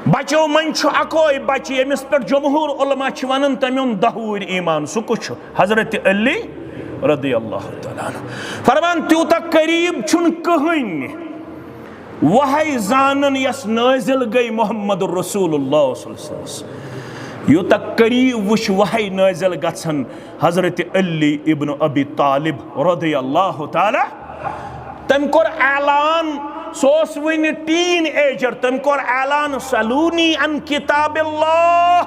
बचो मन अकोई बच यमिस पे जमहूर उलमा वन तमिन दहूर ईमान सह कुछ हजरत अली रदी अल्लाह तआला फरमान त्यूता करीब छुन कहनी वही जानन यस नाजिल गई मोहम्मद रसूलुल्लाह सल्लल्लाहु अलैहि वसल्लम यूता करीब वुश वही नाजिल गछन हजरत अली इब्न अबी तालिब रदी अल्लाह तआला तम कोर ऐलान सोस वन टीन एजर तम कोर ऐलान सलूनी अन किताबिल्लाह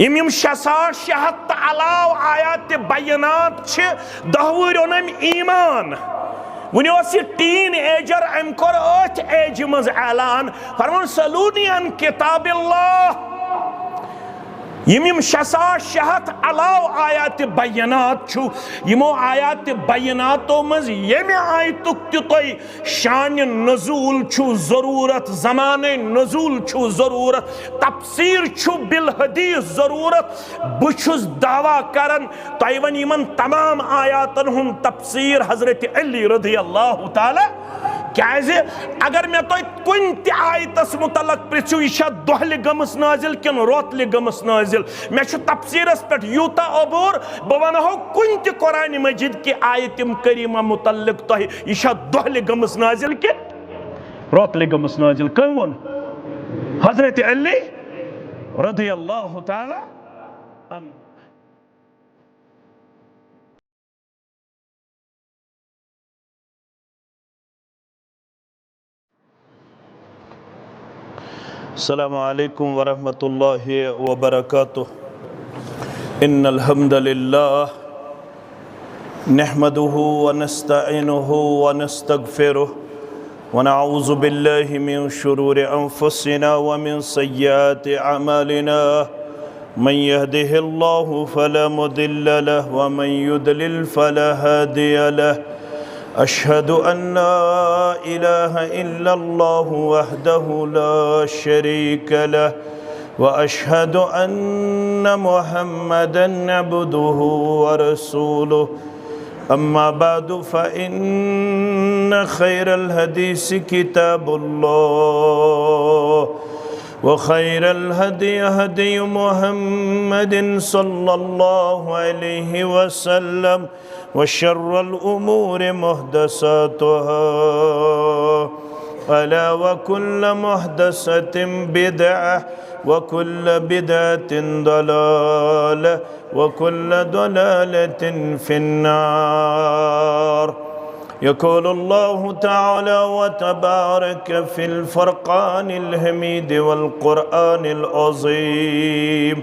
यम शहत अलाव आयात बयानात दहवुर ओनम ईमान वन टीन एजर अम कोर अथ एज मज ऐलान फरमान सलूनी अन किताबिल्लाह यम शहत अलाव आयात बयानात यमो आयात बयानातो मज यम आयतुक तुई शान नजूल जरूरत जमाने नजूल जरूरत तफसीर बिल हदीस जरूरत बुछुस दावा करन तय वन यमन तमाम आयातन हुन तफसीर हजरत अली रज़ी अल्लाह ताला क्या अगर मे तुम कुन त आयतस मुतलक पृछू यह दोहल गमस नाजिल किन रोतल गमस नाजिल मे तफसीरस पे यूता अबूर बह वनो कुन त कुरान मजिद कि आयतम करीमा मुतलक तुह यह दोहल गमस नाजिल कि रोतल गमस नाजिल कम वोन हजरत अली रज़ी अल्लाह ताला अन्हु। अस्सलामु अलैकुम वरहमतुल्लाहि वबरकातुह। इन्नल हम्दलिल्लाह नहमदुहु व नस्तईनुहु व नस्तगफिरुह व नऊज़ु बिल्लाहि मिन शुरूरि अनफुसिना व मिन सय्यिआति अमालिना मन यहदिहिल्लाहु फला मुदिल्ल लहु व मन युद्लिल फला हादिय लहु। अशहदु अन्ना इलाहा इल्लल्लाहु वहदहु ला शरीक लहु व अशहदु अन्ना मुहम्मदन अब्दुहु व रसूलुहु। अम्मा बादु फ़इन्न खैरल हदीस किताबुल्लाह व खैरल हदी हदी मुहम्मदिन सल्लल्लाहु अलैहि वसल्लम व शर्रल उमूर मुहदसातुहा अला व कुल्ल मुहदसतिन बिदअह व कुल्ल बिदअतिन दलालह व कुल्ल दलालतिन फिन्नार। यक़ूल अल्लाहु तआला व तबारक फ़िल फ़ुरक़ानिल हमीद वल क़ुरआनिल अज़ीम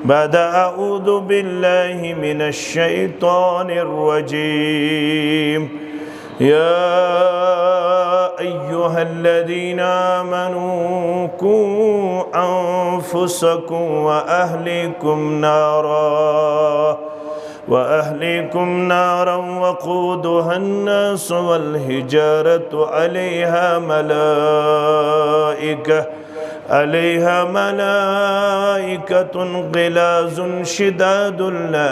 बाद अऊज़ु बिल्लाहि मिनश शैतानिर रजीम। या अय्युहल्लज़ीना आमनू क़ू अन्फ़ुसकुम व अहलीकुम नारा वक़ूदुहा अन्नास वल हिजारतु अलैहा मलाइकतुन ग़िलाज़ुन शिदादुन ला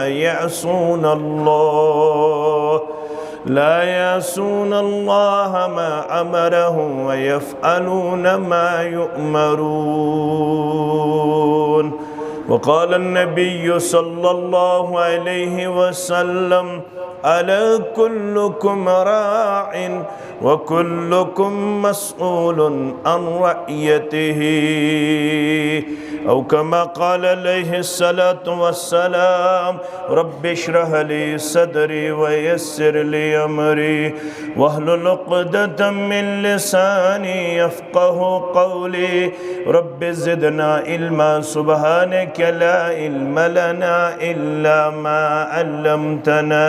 यअसून अल्लाह मा अमरहुम व यफ़अलून मा युअमरून। वक़ाल अन्नबिय्यु सल्लल्लाहु अलैहि वसल्लम अला कुल्लुकुम राइन व कुल्लुकुम मस्ऊलुन अन रअयतिही औ कमा क़ाल अलैहिस्सलातु वस्सलाम रब्बि इश्रह ली सदरी व यस्सिर ली अमरी वहलुल उक़दतम मिन लिसानी यफ़क़हू क़ौली रब्बि ज़िदना इल्मा सुब्हानक ला इल्म लना इल्ला मा अल्लमतना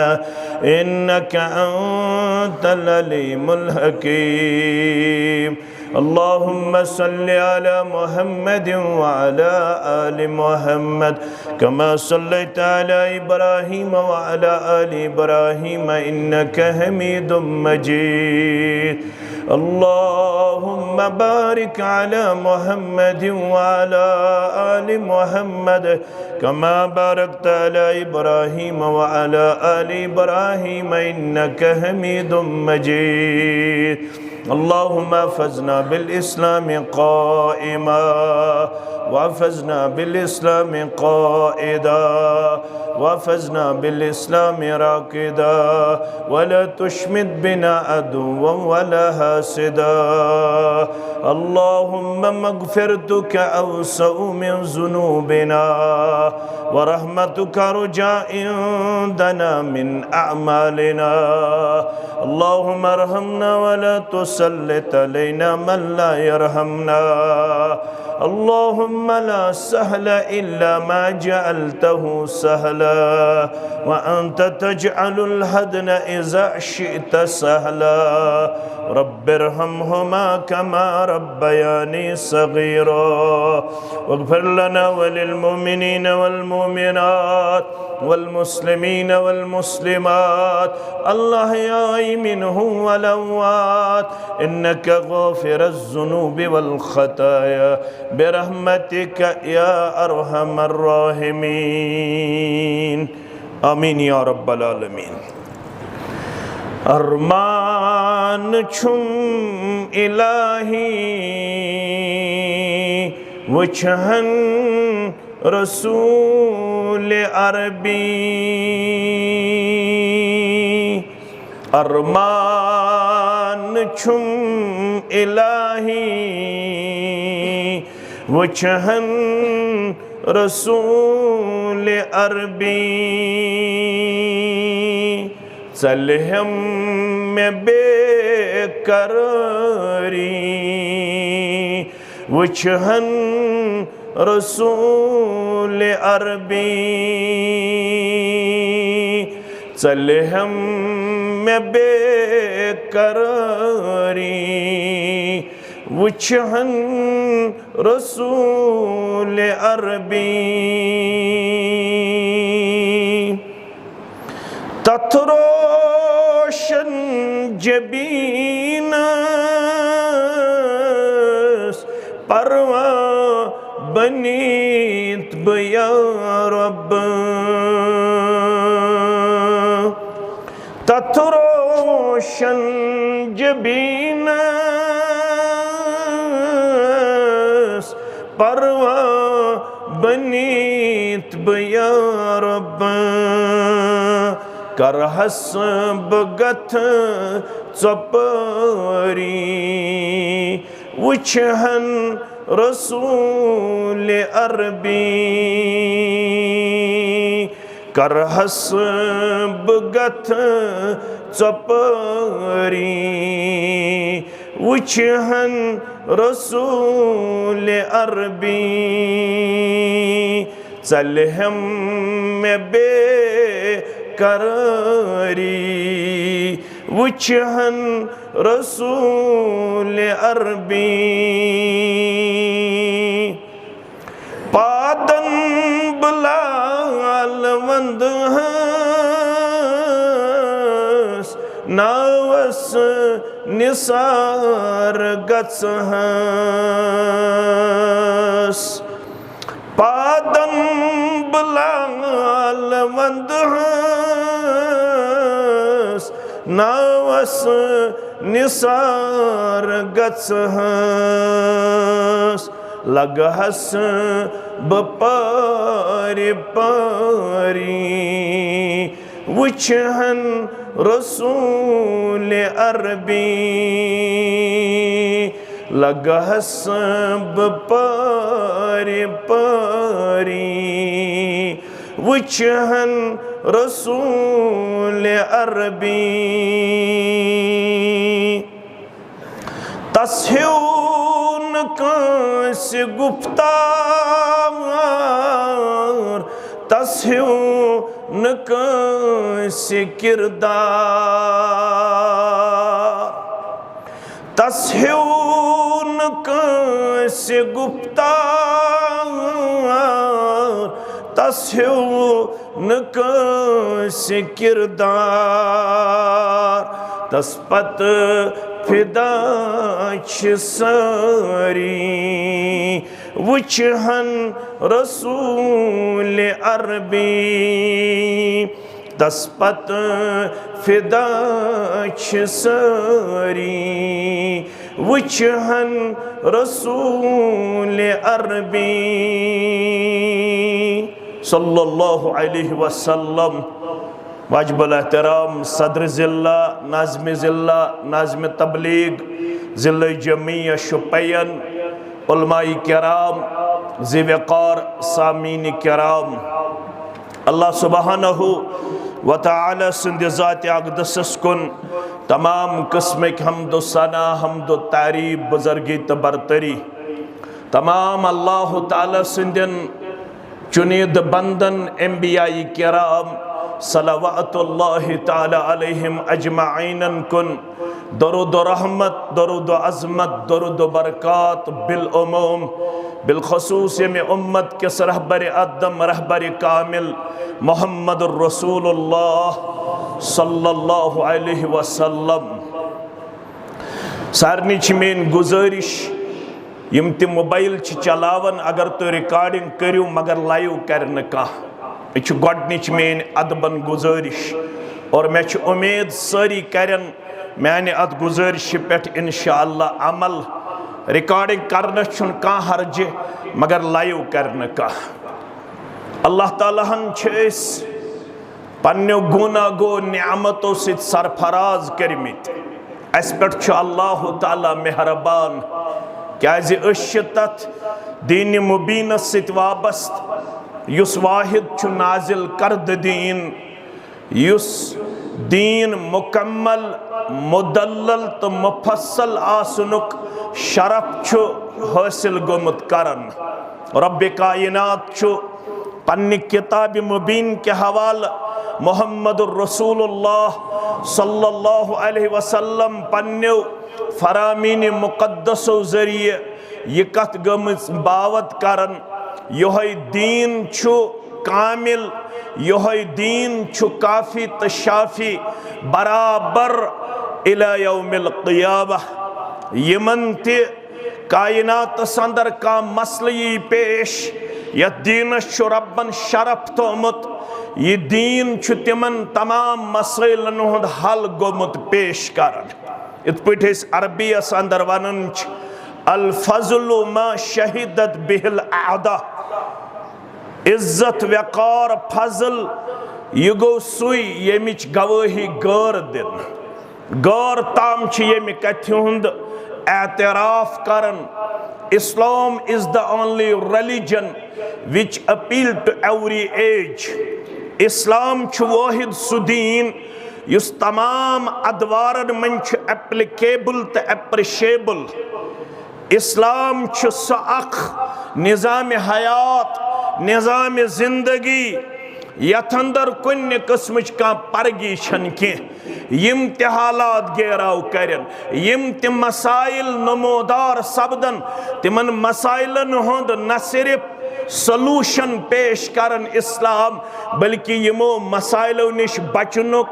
इन्नका अंतल अलीमुल हकीम। अल्लाहुम्मा सल्लि अला मुहम्मद व अला आलि मुहम्मद कमा सल्लैता अला इब्राहीम व अला आलि इब्राहीम इन्नका हमीदुम मजीद। अल्लाहुम्मा बारिक अला मुहम्मद व अला आलि मुहम्मद कमा बारकता अला इब्राहीम व अला आलि इब्राहीम इन्नका हमीदुम मजीद। अल्लाहुम्मा फज़ना बिल इस्लाम क़ाइमा वफ़ज़ना बिल इस्लाम क़ाइदा वफ़ज़ना बिल इस्लाम राक़िदा वला तुश्मित बिना अदुव्वन वला हासिदा अल्लाहुम्मा मग़फ़िरतुका अवसअ मिन ज़ुनूबिना व रहमतुका रुजा इंदना मिन अअमालिना अल्लाहुम्मा अरहमना वला तुसल्लित अलैना मन ला यरहमना अल्लाहुम्मा ला सहला इल्ला मा जअलतहु सहला व अंत तजअलुल हज़्न इज़ा शि'त सहला रब्बिरहमहुमा कमा रब्बयानी सगीरा वग़फ़िर लना वलिल मुमिनीन वल मुमिनात वल मुस्लिमीन वल मुस्लिमात अल-अहयाई मिनहुम वल अमवात इन्नका गाफ़िरुज़ ज़ुनूबि वल ख़ताया बिरहमतिका या अरहमर राहिमीन आमीन या रब्बल आलमीन। अरमान छुम इलाही वचहन रसूल अरबी अरमान छुम इलाही वचहन रसूल अरबी चलहम में बेकरारी वचहन रसूल अरबी चलहम में बेकरारी वचहन रसूल अरबी तथरोशन जबीनस परवा बनीत बया रब तथरोशन जबीनस परवा बनीत बया रब करहस बगथ चपरी वचहन रसूल अरबी करहस बगथ चपरी वचहन रसूल अरबी चलहम में बेकरारी वचहन रसूल अरबी पादन बलाल वंद हंस नावस निसार गच हंस पादन बलाल वंद हंस नावस निसार गच हंस लगहस बपारी पारी वचहन रसूल अरबी लगहस बपारी पारी वचहन रसूल अरबी तस्यून कांस गुफ्तार तस्यून कांस किरदार तस्यून कांस गुफ्तार तस्यून कांस किरदार तस्पत फिदा सारी वचहन रसूल अरबी तस्पत फिदा सारी वुचहन रसूल अरबी सल्लल्लाहु अलैहि वसल्लम। वाजिबुल एहतराम सदर ज़िला नाज़िम ज़िला नाज़िम तबलीग ज़िला जमिया शुपैन उलमाई किराम ज़िवक़ार सामीन किराम, अल्लाह सुब्हानहु व तआला सिंध ज़ात अक़दस कुन तमाम किस्म हम्दो सना हम्दो तारीफ बुज़ुर्गी तो बरतरी। तमाम अल्लाह ताला सिंधन चुनीद बंदन अंबियाई किराम सलवातुल्लाहि ताला अलैहिम अजमाइन कुन दरूद रहमत दरूद अज़मत दरूद बरक़ात बिल उमूम बिलखसूस में उम्मत के रहबर अदम रहबर कामिल मोहम्मद रसूलुल्लाह सल्लल्लाहु अलैहि वसल्लम। सारनी मेन गुजारिश यम ते मोबाइल चलावन अगर तो रिकॉर्डिंग करियो मगर लाइव कर कह गोडनिच मेन अदबन गुजारिश और मे उम्मीद सारी करन मैंने अत गुजारिश पे इंशाअल्लाह अमल। रिकॉर्डिंग करना कह हर्ज मगर लाइव कर कह। अल्लाह ताला हन पन्नो गुना गो नियामतों से सरफराज करमित अस पे अल्लाह ताला मेहरबान क्या तथ दीन मुबीन सत वाबस्त युस वाहिद छु नाजिल करद दीन युस दीन मुकम्मल मुदल्लल तो मुफस्सल आसनुक शरफ छु हासिल गोमुत करन। रब्बे कायनात छु पन्नी किताब मुबीन के हवाला मोहम्मदुर रसूलुल्लाह सल्लल्लाहु अलैहि वसल्लम पन्नो फरामीन मुक़द्दसो ज़रिए ये कथ गमस बावत करन योहै दीन छु कामिल योहै दीन छु काफी तो शाफी बराबर इला यौमिल क़ियामह। यमन ते कायनात अंदर का मसले पेश यह दीन छु रब्बन शरफ तोमुत ये दीन छु तिमन तमाम मसलन हुंद हल गोमुत पेश करन। इत पे अरबी अंदर वनन अल फज़लु मा शहिदत बिहिल आदा इज्जत वक़ार फजल यह गो सुई यमिच गवाही गौर दिन गौर ताम यमि कथ हुंद एतराफ करन। Islam is the only religion which appeal to every age. Islam छु वाहिद सुदीन युस तमाम अदवारन मन छु एप्लीकेबल तो एप्रिशिएबल। इस्लाम छु सअख निज़ाम हयात निज़ाम जिंदगी यथ अंदर कुन किस्म का परगी छन के यम ते हालात गेराव करन यम ते मसाइल नमोदार सपदन तिमन मसाइलन हुंद न सिर्फ सलूशन पेश करन इस्लाम बल्कि यमो मसाइलों निश बचनुक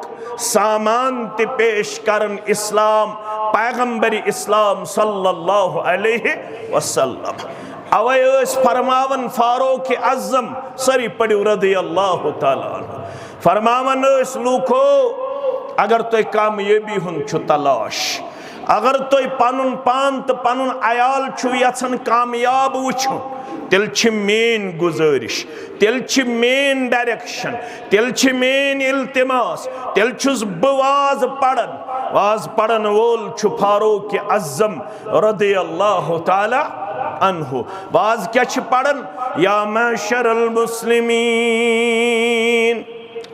सामान ते पेश करन इस्लाम पैगंबर इस्लाम सल्लल्लाहु अलैहि वसल्लम। अवै फरमावन फारूक आज़म सरी पड़ो रज़ियल्लाहु ताला अन्हु फरमावन लूखो अगर तुम कामयाबी हुंद छु तलाश अगर तुम पनुन पान तो पनुन अयाल छु यछन कामयाब वुछुन तेल छि मेन गुजारिश तेल छि मेन डायरेक्शन तेल छि मेन इल्तिमास तेल छुस बवाज पढ़न वोल छु फारूक आज़म रज़ियल्लाहु ताला अन्हु। वाज क्या छि पढ़न या माशरल मुस्लिमीन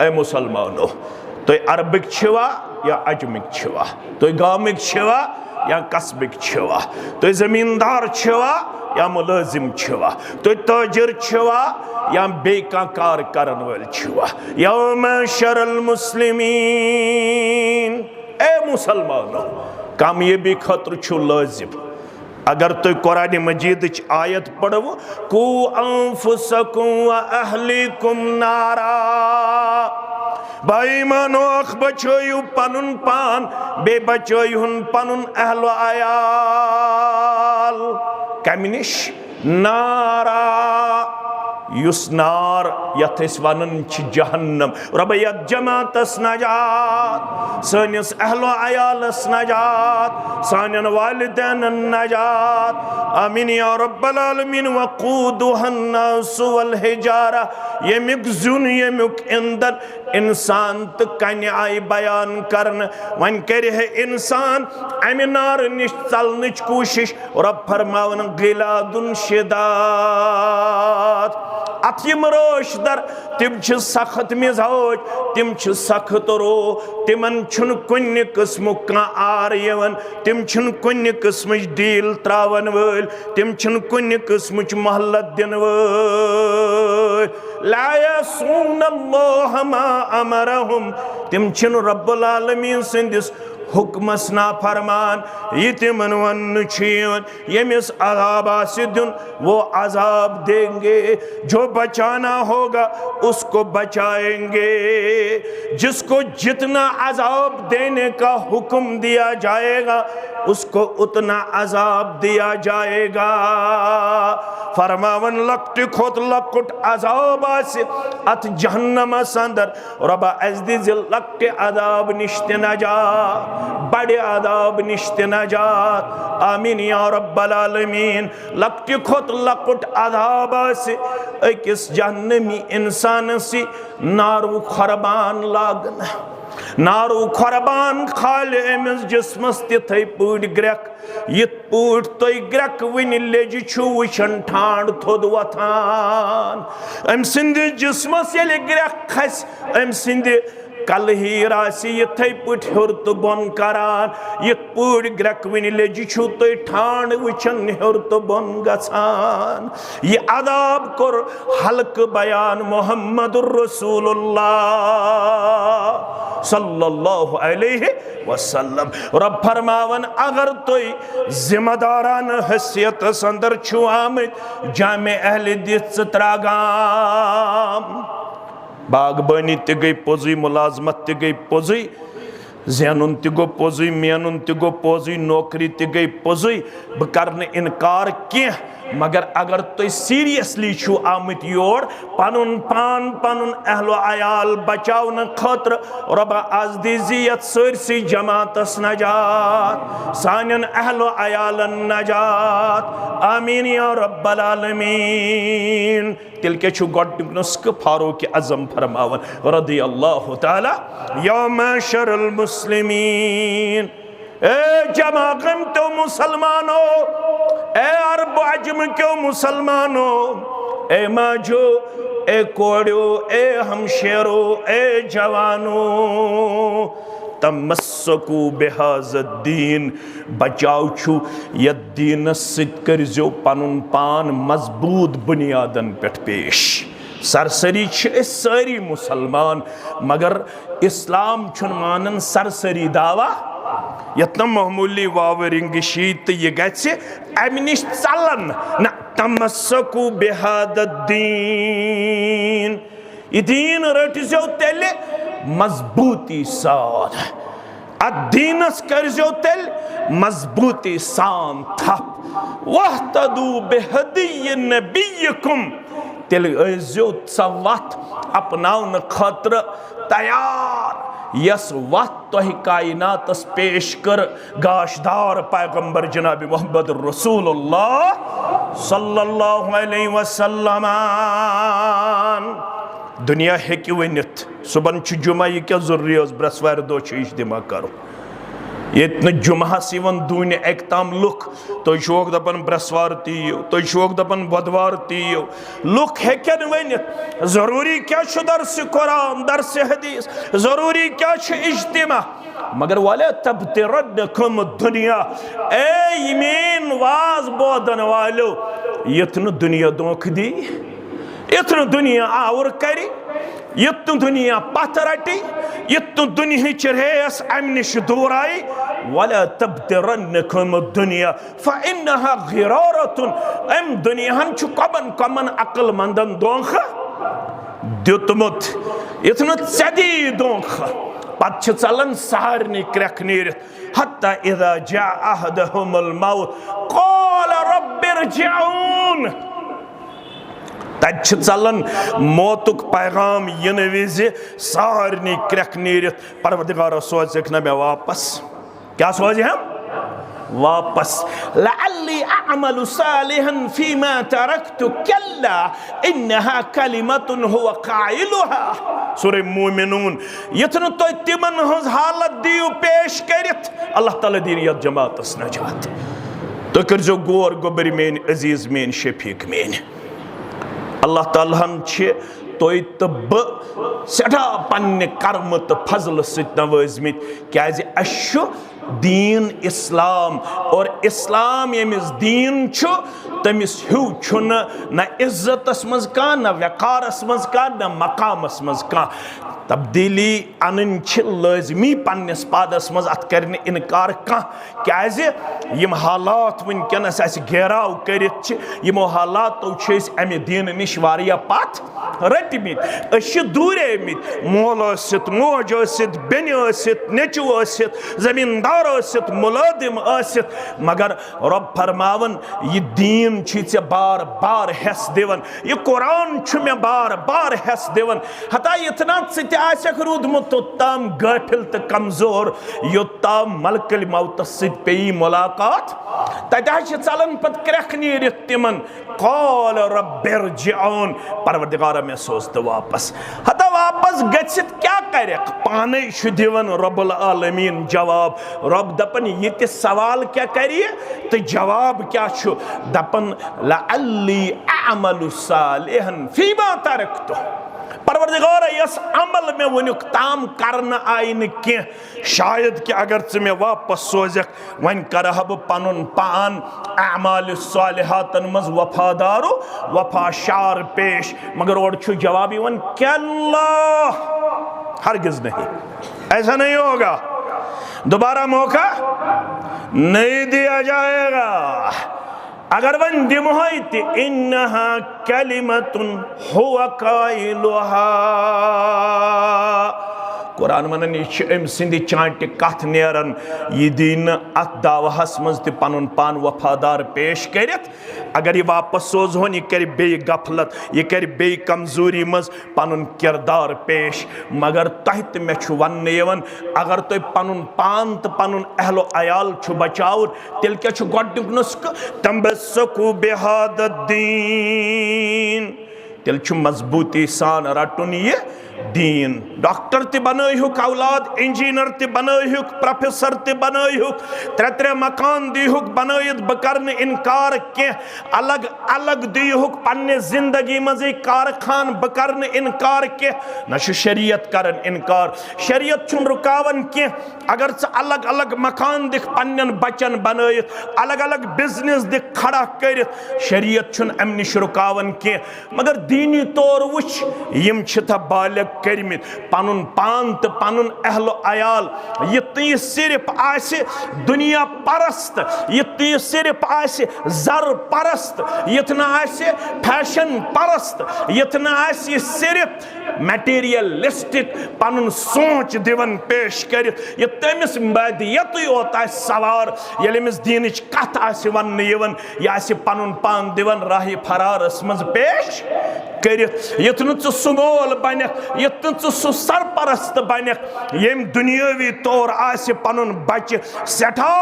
ए मुसलमानो तो अरबिक छवा या अजमिक छवा तो गामिक छवा या कस्बिक छवा तो जमींदार छवा या मुलाजिम छवा तो ताजिर छवा या बेका कार करन वाल छवा या माशरल मुस्लिमीन ए मुसलमानो कामयाबी खतर छु लाजिम अगर तुम कुरान मजीद आयत पढ़ो कू अंफुसकुम व अहलिकुम नारा भाई मानो अख बचोयु पनुन पान बे बचोयुन पनुन अहल आयाल कमिनिश नारा युस नार यथ वनन जहन्नम रब यत जमातस नजात सनिस अहलो अयालस नजात सानन वालिदैन नजात आमीन या रब्बल आलमीन वक़ूदुहन नास वल हिजारा यमिक जुन यमिक इंदन इंसान तो कन आई बयान करन वन करे है इंसान अमि नार निश चलनच कोशिश रब फरमावन गिलादुन शिदात अतिम रोशदर तिम सख्त मिजाज तिम सख्त रो तिमन छुन कुन किस्म का आर यवन तिम छुन कुन किस्म डील त्रावन वल तिम छुन कुन किस्म मोहल्लत दिन वल ला यसऊन अल्लाह मा अमरहुम तिम छुन रब्बुल आलमीन सिंदिस हुक्मस ना फरमान ये तिमन वन यमिस अजाब आसिदुन वो अजाब देंगे जो बचाना होगा उसको बचाएंगे जिसको जितना अजाब देने का हुक्म दिया जाएगा उसको उतना अजाब दिया जाएगा फरमावन लक्ट खोत लकुट अजाब आसि अत जहन्नम अंदर रबा अजदि लक्ट अजाब निश्त नजात बड़े अजाब निश्त नजात आमीन या रब्बल आलमीन लक्ट खोत लकुट अजाब आसि अकिस जहन्नमी इंसान सी नारू खरबान लागन नारू खरबान खाल अमिस जिस्मस तिथै पूट ग्रेक यत पूट तुय ग्रेक वन लेज वुचन ठांड थोद वथान अम सिंद जिस्मस येले ग्रेक खस अम सिंद कल हीर ये पुट हर तो बोन करान ये पूट ग्रेक वन लेज तुय ठांड वुचन हर तो बोन गसान ये अदाब कोर हल्क बयान मोहम्मदुर रसूलुल्लाह सल्लल्लाहु अलैहि वसल्लम रब फरमावन अगर तुय जिम्मेदारान हैसियत अंदर छु आमत जामे अहल दिस त्रागाम बागबानी ते गई पोजी मुलाजमत ते गई पोजी ज़हनुन ते गो पोजी मेनुन ते गो पोजी नौकरी ते गई पोजी बह कर इनकार क्या मगर अगर तुम सीरियसली छु आमत योर पनुन पान पनुन अहलो अयाल बचावन खतर रबा आज दीजी यत सरसी जमातस नजात सानन अहलो अयालन नजात आमीन या रब्बल आलमीन तिल के छु गोडनुक नुस्ख फारूक आजम फरमावन रदियल्लाहु ताला या माशरल मुस्लिमीन ए जमागम तो मुसलमानो ए अरब अजम क्यों मुसलमानो ए माजो ए कोड़ो ए हमशेरो ए जवानो तमस्सकू बिहाज़द्दीन बचाव छु यद्दीन सित करजो पनुन पान मजबूत बुनियादन पेट पेश सरसरी सारी मुसलमान मगर इस्लाम छुन मानन सरसरी दावा यत्न मामूली वावरिंग शीत ये गए अमि निश चलन न तमस्सकू बिहाज़द्दीन ये दीन रटजो तेले मजबूती साथ अदीनस करजो तेल मजबूती सान थप वहतदू बिहदी नबीयकुम तेल अजो सवत अपनाउन खतर तैयार यस वत तोह कायनातस पेश कर गाशदार पैगंबर जनाब मोहम्मद रसूलुल्लाह सल्लल्लाहु अलैहि वसल्लम दुनिया हेकि वनित सुबन जुमा यह क्या जरूरी ब्रसवार दो इज्तिमा करो ये जुमहस दून एक तम लुख तुक दपान ब्रसवार तीयो तुक दपान बुधवार तीयो लुख हेकन वनित जरूरी क्या दरस कुरान दरस हदीस जरूरी क्या इज्तिमा मगर वाले तबतिरन्नकुम दुनिया ए यमीन वाज बोदन वालो यत्न दुनिया दोख दी यत्न दुनिया आवर करी यत्न दुनिया पथ रटी यत्न दुनिया रेस अम नश दूर आई वला तबतिरन्नकुम दुनिया फइन्नहा गिरारतुन अम दुनियाहन छु कमन कमन अक्ल मंदन दोख दितमुत यत्न सदी दोख पत छ चलन सारनी क्रक नीरित हत्ता इदा जा अहदहुमुल मौत क़ाल रब्बि इरजिऊन तत चलन मौतुक पैगाम इन विज सारनी क्रख नीरित परवरदिगार सोचक न मे वापस। क्या सोचे हम? वापस। लअल्ली अअमलु सालिहन फीमा तरक्तु कल्ला इन्नहा कलिमतुन हुवा काइलुहा। सूरह मोमिनून। यथन तो तिमन हज हालत दियो पेश करित अल्लाह ताला दिन यत जमातस नजात। तो करजो गोर गोबर मेन अजीज मेन शफीक मेन। अल्लाह तालाहन छे तोय तो ब सठा पन्ने कर्म तो फजल सत नवाजमित क्याज अशु दीन इस्लाम और इस्लाम यमिस दीन छु तमिस हु छु न इज्जतस मज का न वकारस मज का न मकामस मज का तब्दीली अनन छ लाजमी पन्नस पादस मज अत करने इनकार का क्याज यम हालात वनकनस अस घेराव करित छ यमो हालातो छ अमि दीन निश वारिया पथ रटमित अश दूरेमित मोल आसित मोज आसित बेन आसित नेचु आसित जमींदार आसित मुलादिम आसित मगर रब फरमावन ये दीन छ चे बार बार हेस दिवन ये कुरान छ मे बार बार हेस दिवन हता इतना सत आशक रूदमुत तोत्ताम गाफिल तो कमजोर योत्ताम मलकल मौत सत पेई मुलाकात तत चलन पत क्रख नीरित तिमन कॉल रब्बिरजिऊन परवरदिगार में सोच तो वापस हता वापस गछित क्या करक पाने दिवन रब्बुल आलमीन जवाब रब दपन ये सवाल क्या करिए तो जवाब क्या छु दपन लअल्ली अअमलु सालिहन फीमा तरक्तु। परवरदिगार यस अमल में वनुक ताम करना आय न कह शायद कि अगर चे मे वापस सोजक वन करह बह पनुन पान अमाल सालिहातन मज वफादारो वफाशार पेश मगर और छु जवाब वन कल्ला हरगिज नहीं, ऐसा नहीं होगा, दोबारा मौका नहीं दिया जाएगा। अगर वन दिमोहित इन्नहा कलिमतुन हुवा काइलुहा कुरान मनन अम सिंद चांट कथ नेरन यह दीन अत दावहस मज त पनुन पान वफादार पेश करित अगर यह वापस सोजोन यह कर बे गफलत यह कर बे कमजोरी मज पनुन किरदार पेश मगर तह तो मे वन यवन अगर तुम पनुन पान तो पनुन अहलो अयाल छु बचाव तेल क्या छु गोडुक नुस्ख तमसकु बिहादद्दीन तेल छु मजबूती सान रटुन ये दीन। डॉक्टर ते बनहुक औलाद इंजीनियर ते बनहुक प्रोफेसर ते बनहुक त्रे त्रे मकान दीहुक बनयत बकरन इनकार के अलग अलग दीहुक पन्ने जिंदगी मजे कारखान बकरन इनकार के न शरीयत करन इनकार शरीयत छुन रुकावन के अगर च अलग अलग मकान दिख पन्नन बचन बनयत अलग अलग बिजनेस दिख खड़ा करित शरीयत छुन अम निश रुकावन के मगर दीनी तौर वुच यम छता बालिग करमित पनुन पान तो पनुन अहलो अयाल ये सिर्फ आसे दुनिया परस्त ये सिर्फ आसे जर परस्त इतना आसे फैशन परस्त इतना आसे सिर्फ मटेरियलिस्टिक पनुन सोच दिवन पेश कर ये तमिस मदियत योत सवार यमिस दीनच कथ आसे वन यवन यह आसे पनुन पान दिवन राह फरारस मज पेश करित यतन च सुमोल बनक यतन च सु सरपरस्त बनक यम दुनियावी तौर आसे पनुन बच्चे सठा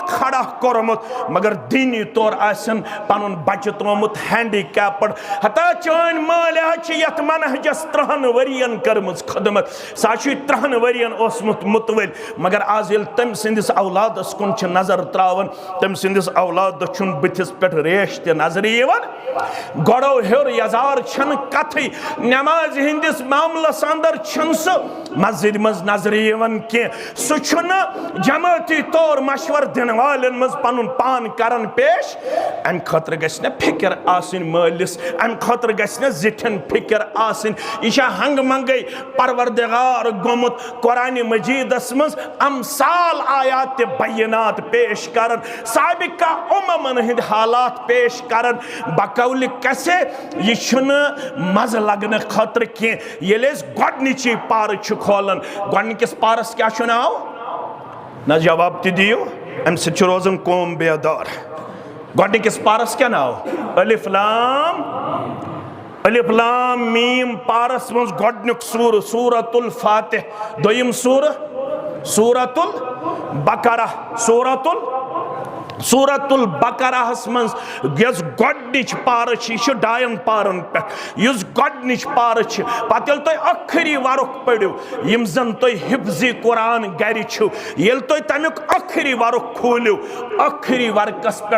खड़ा कोरमुत मगर दीनी तौर आसन पनुन बच्चे तोमुत हैंडीकैप्ड हता चान माल यत मनहजस 3 वरियन करमुज खदमत सा 3 वरियन ओसमुत मुतवल मगर आज येल तम सिंदिस औलादस कुन छ नजर त्रावन तम सिंदिस औलाद छुन बिथिस पेट रेश ते नजर यवन गड़ो हेर यजार छन कथई नमाज हिंदिस मामलस अंदर छन सु मस्जिद मज नजर यवन के सु छन जमाती तौर मशवर दिन वालन मज पनुन पान करन पेश अम खतर गछ न फिक्र आसिन मालिस अम खतर गछ न जिठन फिक्र आसिन इशा हंग मंगई परवरदिगार गोमुत कुरान मजीदस मज अमसाल आयात बयनात पेश करन साबिका उममन हिंद हालात पेश करन बकौल कसे ये छुन मज लगन खतर के येलेस गोडनिची पार छु खोलन गोडनिकस पारस क्या छु नाव न जवाब ति दियो अम से छु रोजन कौम बेदार गोडनिकस पारस क्या नाव अलिफ लाम अलिफ लाम मीम पारस मज गोडनुक सूर सूरतुल फातिह, दोयम सूर सूरतुल बकरा, सूरतुल बकराहस मज यस गोडनिच पार छ डायन पारन पे युस गोडनिच पार छ पत यल तुम अखरी वरुक पढ़ो यम जन तुम हिफ्ज़ी कुरान गर छु यल तुम तमुक अखरी वरुक खोलो अखरी वर्कस पे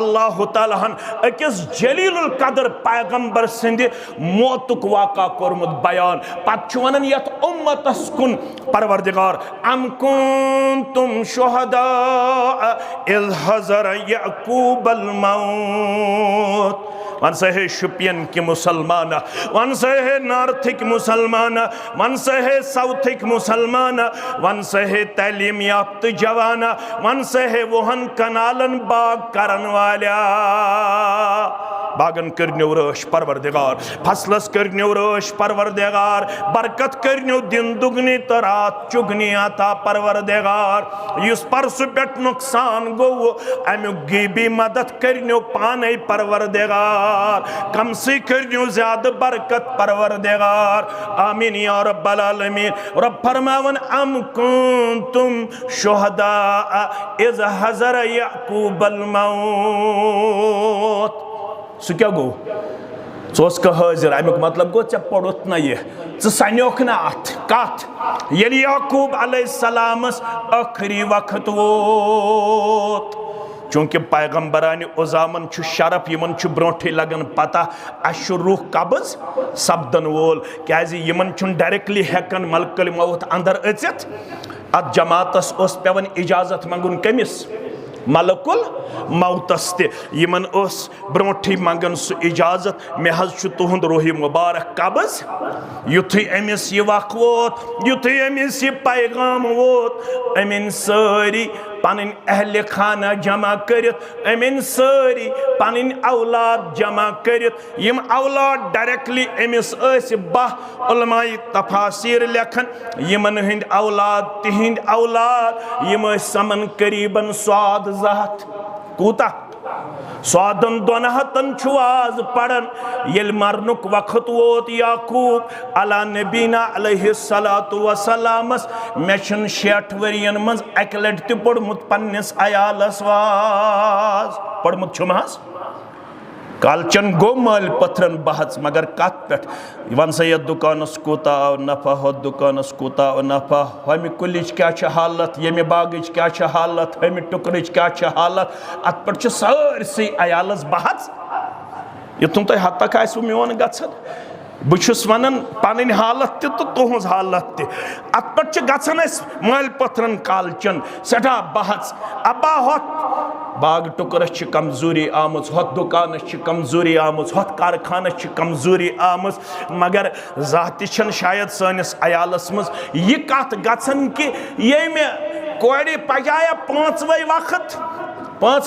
अल्लाह ताला हन अकिस जलीलुल कदर पैगंबर सिंद मौतुक वाका कोरमुत बयान पत वन यत उम्मतस कुन परवरदिगार अम कुंतुम शुहदा इज़ हज़र याकूबल मौत। वन से है शुपियन के मुसलमान, वन से है नॉर्थिक मुसलमान, वन से है साउथिक मुसलमान, वन से है तालीम याफ्त जवाना, वन से है वहन कनालन बाग करन वाला। बागन करन्यो रश परवरदिगार, फसलस करन्यो रश परवरदिगार, बरकत करन्यो दिन दुगनी तो रात चुगनी आता परवरदिगार। युस परसु पेट नुकसान गो अमुक गी मदद करन्यो पाने परवरदिगार, कम से करन्यो ज्यादा बरकत परवरदिगार। आमीन या रब्बल आलमीन। रब फरमावन अम कुंतुम शुहदा इज़ हज़र याकूबल मौत। सु क्या गो चोस का हाजिर अमुक मतलब गो चे पड़ोत ना ये सन्योक ना अत कत यलि याकूब अलैहिस्सलामस आखरी वक्त वोत। चूंकि पैगंबरान उजामन छु शरफ यमन छु ब्रोठे लगन पता अश रूह कब्ज सपदन वोल क्याजि यमन छु डायरेक्टली हेकन मलकुल मौत अंदर अचित अत जमातस ओस पेवन इजाजत मंगुन कमिस मलकुल मौतस ते यमन ओस ब्रोठी मंगन सु इजाजत मे हज छु तुहुंद रोही मुबारक कब्ज युथि अमिस ये वक्त वोत युथि अमिस ये पैगाम वोत अमिन सारी पन अहल खाना जमा करित अमिन सारी पन औलाद जमा करित यम औलाद डायरेक्टली अमिस बाह उलमाई तफासीर लेखन यमन हिंद औलाद तिहिंद औलाद यम समन करीबन स्वाद ज़ात कूता स्वादन दोनहतन छुआज पड़न येल मरनुक वक्त वोत याकूब अला नबीना अलैहिस्सलातु वसलामस मेशन 60 वरियन मज अकलट ते पड़मुत पन्निस अयालस वाज पड़मुत छुमहस कालचन गो माल पथरन बहस मगर कत पे वन सा ये दुकानस कोता नफा हो दुकानस कोता नफा हमें कुलिच क्या हालत यमे बागच क्या हालत हमें टुकरच क्या हालत अत पे सारसी अयालस बहस युतुम तुम हद तक आसो मोन गन बहुत वन पन हालत तो तुज हालत तत पे गन माल पथरन कालचन सठा बहस अबा होत बाग टुकरस कमजोरी आमुज होत दुकानस कमजोरी आमुज होत कारखानस कमजोरी आमुज मगर जाति शायद सानिस अयालस मज यह कत गन कि ये मे कोड़े पजाया 5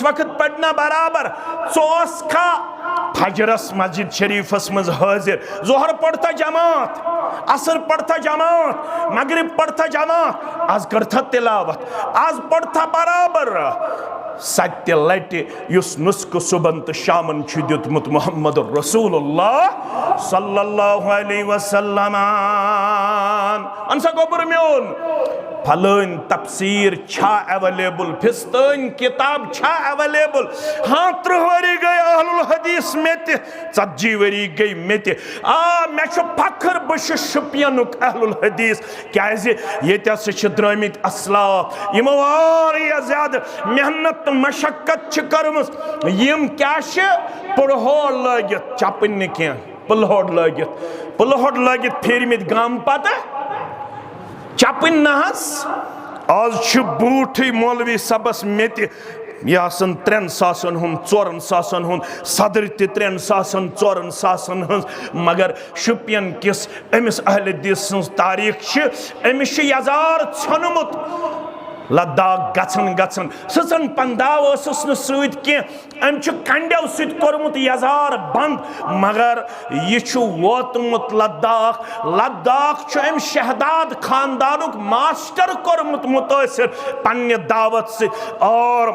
वक्त पढ़ना बराबर चोस खा फजरस मस्जिद शरीफस मज हाजिर जोहर पढ़ता जमात असर पढ़ता जमात मगरिब पढ़ता जमात आज करता तिलावत आज पढ़ता बराबर सत्य लटे युस नुस्क सुबन तो शामन दुतमुत मुहम्मद रसूलुल्लाह सल्लल्लाहु अलैहि वसल्लम अनसा गोबर म्योन फलन तफसीर छा अवेलेबल फिस्तन किताब छा अवेलेबल हाँ 3 वरी गई अहलुल हदीस में 40 वरी गई में मे फखर बश शुपियनुक अहलुल हदीस क्याज ये द्रमित असलाफ यमो वारिया ज्यादा मेहनत तो मशक्कत करमस यम क्या पुलहोड़ लगित चपन क्या पुलहोड़ लगित फिरमित गाम पता चपन नहस आज बूठ मौलवी सबस में यह 3 सासन हुन 4 सासन हुन सदर ते 3 सासन 4 सासन हज मगर शुपियन किस अमिस अहल हदीस तारीख अमिस यजार छनुमुत लद्दाख गसन सचन पंदाव अम कंडो सत कोर्मुत यजार बंद मगर यह वोतमुत लद्दाख अम शहदाद खानदानुक मास्टर कोर्मुत मुतासिर पन्ने दावत से और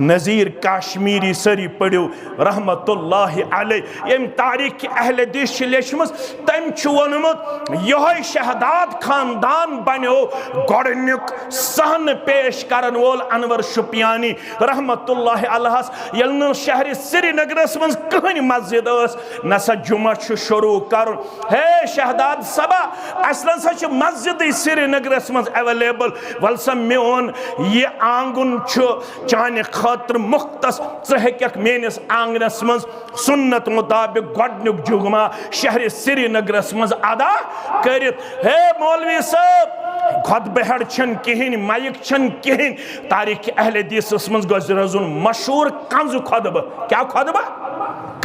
नज़ीर काश्मीरी सरी पढ़ो रहमतुल्लाहि अलैह यम तारीख अहले हदीस लेचमस तम वोनमुत यह शहदाद खानदान बनो गोडनुक सहन पेश करन वोल अनवर शुपियानी रहमतुल्लाहि अलैहस यल न शहर श्रीनगरस मज कहन मस्जिद नसा जुमा शुरू कर हे शहदाद सबा असलन सा मस्जिद श्रीनगरस मज अवेलेबल वल सा मोन ये आंगुन चाने खातर मुख्तस ज़ मेनिस आंगनस मज सुन्नत मुताबिक गोडनुक जुमा शहर श्रीनगरस मज अदा करित हे मौलवी साहब खुतबहड़ छन कहिन माइक छन कहिन तारीख अहले हदीस मज गज रजुन मशहूर कंज खुतबा क्या खुतबा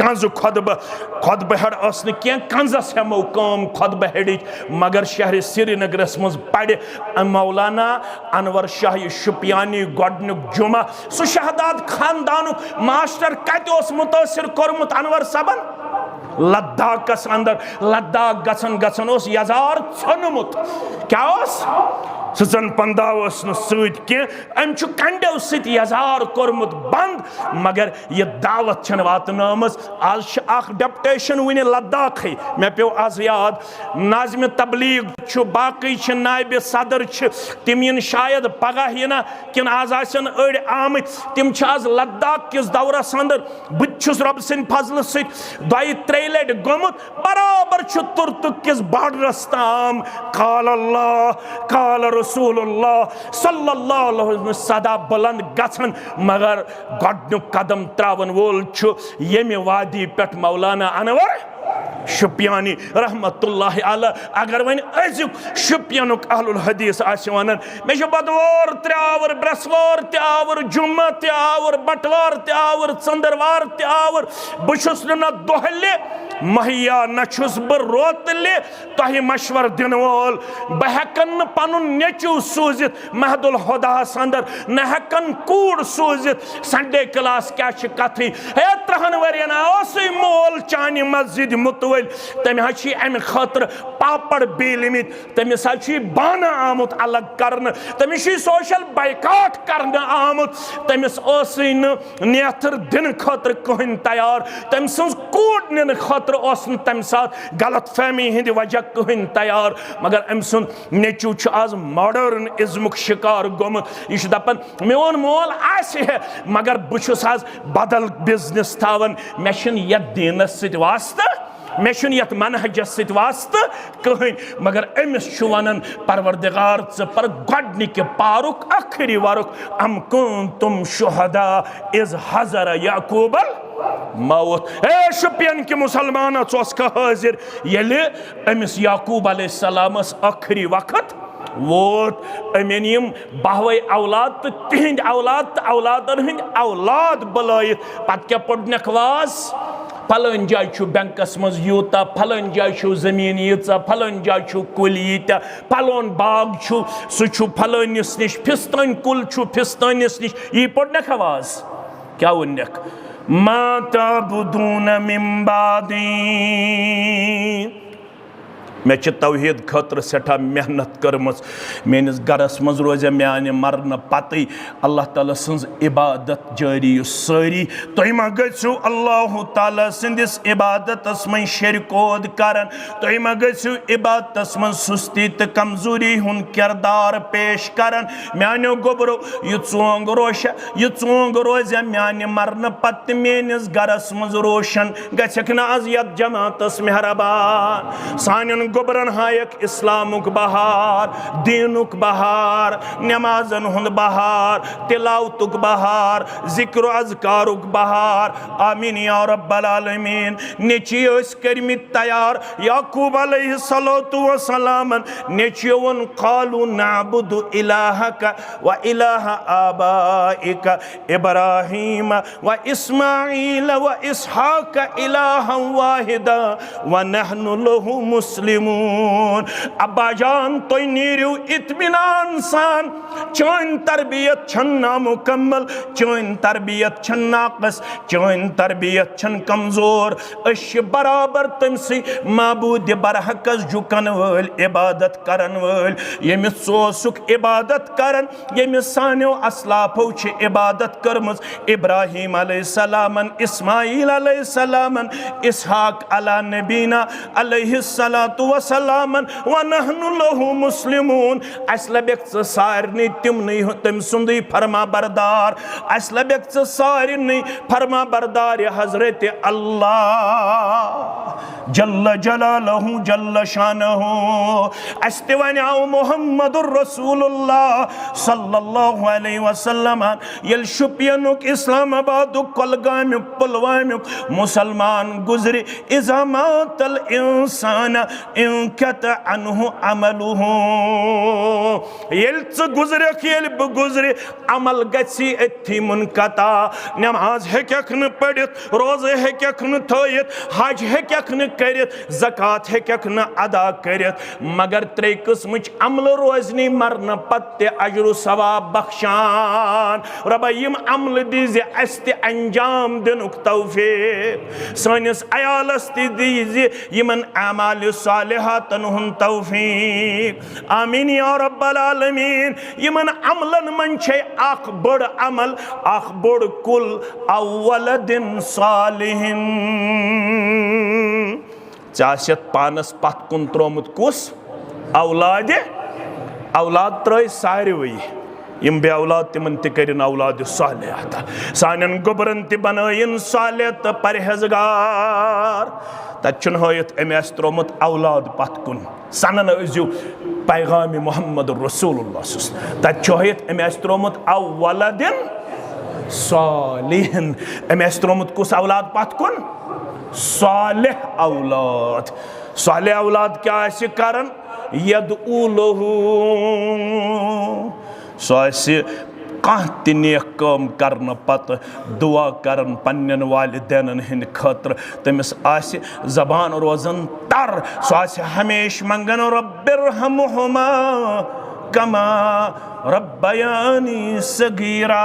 कंज खुतबा खुतबहड़ क्या कंजस हेमो कम खुतबहड़ मगर शहर श्रीनगरस मज पढ़ मौलाना अनवर शाह शुपियानी गोडनुक जुमा सह शहदाद खानदान मास्टर कत मुतासिर कोर्मुत अनवर सबन लद्दाखस अंदर लद्दाख गसन गसन यजार छनमुत क्या सजन पंदाव अम कंडो सत यजार कोर्मुत बंद मगर यह दावत छन वातनाम आज डेपुटेशन वन लद्दाख मे पे आज याद नाज़िम तबलीग बाकी नायब सदर तिम इन शायद पगह यना किन आज आसन अड़ आमत तिम आज लद्दाख किस दौरस अंदर बुस रब सद फजल सई त्रे लट गोमुत बराबर तुर्तुक किस बॉर्डरस ताम काल अल्लाह काल रसूलुल्लाह सल्लल्लाहु अलैहि वसल्लम सदा बुलंद गछन मगर गोडनुक कदम त्रावन वोल यमि वादी पेट मौलाना अनवर शुपियानी रहमतुल्लाहि अलैह अगर वन अजुक शुपियानुक अहलुल हदीस वन मे बदवार त्रेवर ब्रसवार त्यावर जुम्मा त्यावर बटवार त्यावर चंदरवार त्यावर बहुस न दोहले महिया नछुस बह रोतले तह मशवर दिन वोल बह हेकन पन नेचू सूजित महदुल हुदास अंदर न हेकन कूड़ सूजित संडे क्लास क्या कथ हे 3 वरियन मोल चानि मस्जिद मुतवल तम अम खतर पापड़ बेलमित तमिस बाना आमुत अलग कर तमिस सोशल बाइकाट कर आमुत तमिस नेथर दिन खतर कहन तैयार तम सज कूड़ nin खतर तम साथ गलत फहमी हंद वजह कहन तैयार मगर अम सुन नेचू आज मॉडर्न इज्मुक शिकार गोमुत यह दपन मोन मोल है मगर बहुस आज बदल बिजनेस थावन मे ये दीनस सत वास्ता मे ये मनहजस सत वास्ता कहन मगर अमिस वन परवरदिगार पर गोडनिक पारुक आखिरी वरुक अम कुंतुम शुहदा इज हज़र याकूबल मौत ए शुपियन के मुसलमान हाजिर ये अमिस याकूब अलैहिस्सलामस आखिरी वक्त वोट अमेनियम 12 औलाद तो तिहंद औलाद तो औलादन हंद औलाद बुलायित पत क्या पड़नक वाज फलन जाय बैंकस मज यूता फलन जाय जमीन यीचा फलन जाय कुल यीत्या फलोन बाग सह फलनिस निश फिस्तन कुल फिस्तनिस निश यह पड़नक आवाज क्या वनक मा ताबुदून मिन बादी मे तौहीद खतर सठा मेहनत कर्म मेनिस गरस मज रोज माने मरन पत अल्लाह ताला सज इबादत जारी सारी तुम मा गो अल्लाह ताला सदिस इबादतस मन शरकोद करन तुम मा गो इबादतस मन सुस्ती तो कमजोरी हुन किरदार पेश करन मानो गोबरो यह चोंग रोज माने मरन पत मेनिस गरस मज रोशन गछक न आज यत जमातस मेहरबान सान गोबरन हायक इस्लामुक बहार दीनुक बहार नमाजन हुंद बहार तिलावतुक बहार जिक्र अज़कारुक बहार आमीन या रब्बल आलमीन नेची करमित तैयार याकूब अलैहिस्सलातु वस्सलाम नेची वन कालू नाबुदु इलाहका व इलाह आबाइका इब्राहीम व इस्माईल व इसहाक इलाहन वाहिदा व नहनु लहु मुस्लिम मुस्लिमून अब्बा जान तो नीरू इत्मीनान सान चोन तरबियत छन नामुकम्मल चोन तरबियत छन नाकस चोन तरबियत छन कमजोर अश बराबर तमसी माबूद बरहकस झुकन वल इबादत करन वल यमिस सोसुक इबादत करन यमिस सान्यो अस्लाफो छ इबादत करमज इब्राहिम अलैहिस्सलामन इस्माइल अलैहिस्सलामन इसहाक अला नबीना अलैहिस्सलातु वसलामन व नहनु लहु मुस्लिमून अस लबेक सारनी तिमनी तम सुंदी फरमा बरदार अस लबेक सारनी फरमा बरदार हजरत अल्लाह जल्ल जलालहु जल्ल शानहु अस ते वनाओ मुहम्मदुर रसूलुल्लाह सल्लल्लाहु अलैहि वसल्लम यल शुपियनुक इस्लामाबादुक कोलगामुक पुलवामुक मुसलमान गुजरे इज़ामातल इंसान इनकत अनहु अमलुहु यल च गुजरे यल ब गुजरे अमल गसी अथि मुनकता नमाज हेकक न पढ़ित रोज़े हेकक न थोयत हज हेकक न करित ज़कात हेकक न अदा करित मगर त्रे किस्मच अमल रोजनी मरन पत्ते अजर सवाब बख्शान रब्बा यम अमल दीज़े अस ते अंजाम दिनुक तौफीक सानिस अयालस ते दीज़े यमन अमाल सालिहातन हुन तौफीक आमीन या रब्बल आलमीन यमन अमलन मन छे आख बड़ अमल आख बड़ कुल अवलदिन सालिहिन चाशत पानस पत कुन त्रोमुत कुस औलाद औलाद त्रय सारवई यम बे औलाद तिमन तिकरिन औलाद सालिह सानन गोबरन ति बनयन सालिह त परहेजगार तचन होयत एमएस त्रोमुत औलाद पत कुन सनन अजु पैगाम मोहम्मद रसूलुल्लाह तचोयत एमएस त्रोमुत औवलदिन सालिहिन एमएस त्रोमुत कुस औलाद पत कुन सालिह औलाद क्या आसि करन यदऊ लहू सो आसि कह त नेक काम करन पत दुआ करन पन्नन वालिदैन हिंद खतर तमिस आसि जबान रोजन तर सो आसि हमेश मंगन रब्बिरहमुहुमा कमा रब्बयानी सगीरा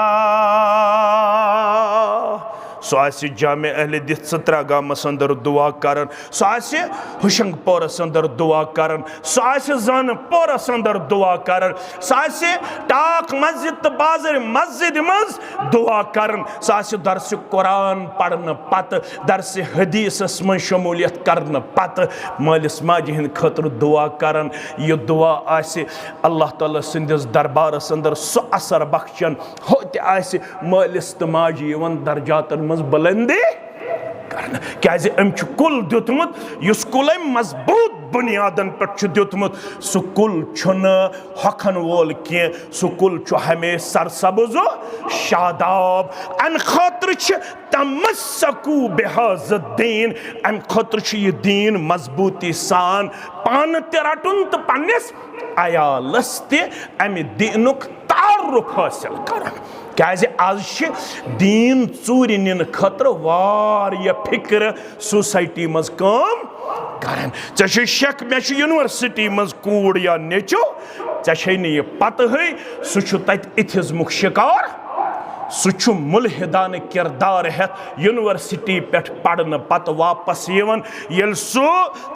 सो आसि जामे अहले दित 17 गामस अंदर दुआ करन सो आसि हुशंग पोरस अंदर दुआ करन सो आसि जान पोरस अंदर दुआ करन सो आसि टाक मस्जिद त बाजार मस्जिद मज दुआ करन सो आसि दर्स कुरान पढ़न पत दर्स हदीस में शमूलियत करन पत मालिस माजि हिंद खतर दुआ करन ये दुआ आसि अल्लाह ताला सिंदिस दरबारस अंदर सो असर बख्शन होते आसि मालिस त माजि यवन दर्जातन मज बुलंदी करना क्या कुल दुतमुत युस कुल मजबूत बुनियादन पे दुतमुत सु कुल हखन वोल की सु कुल हमेशा सरसबुज शादाब अम खतर तमस्सकू बिहाज़द्दीन अम खतर यह दीन मजबूती सान पान ते रटुन तो पन्निस अयालस ते अमि दीनुक तारुफ हासिल करन क्या आज दीन चूर इन खतर वारिया फिक्र सोसाइटी मज काम करन चे शक मे यूनिवर्सिटी मज कूड़ या नेचो चे ये पत सह तत इथिज्मुक शिकार सह मुल्हिदान किरदार हेत यूनिवर्सिटी पे पढ़न पत वापस यवन येल सह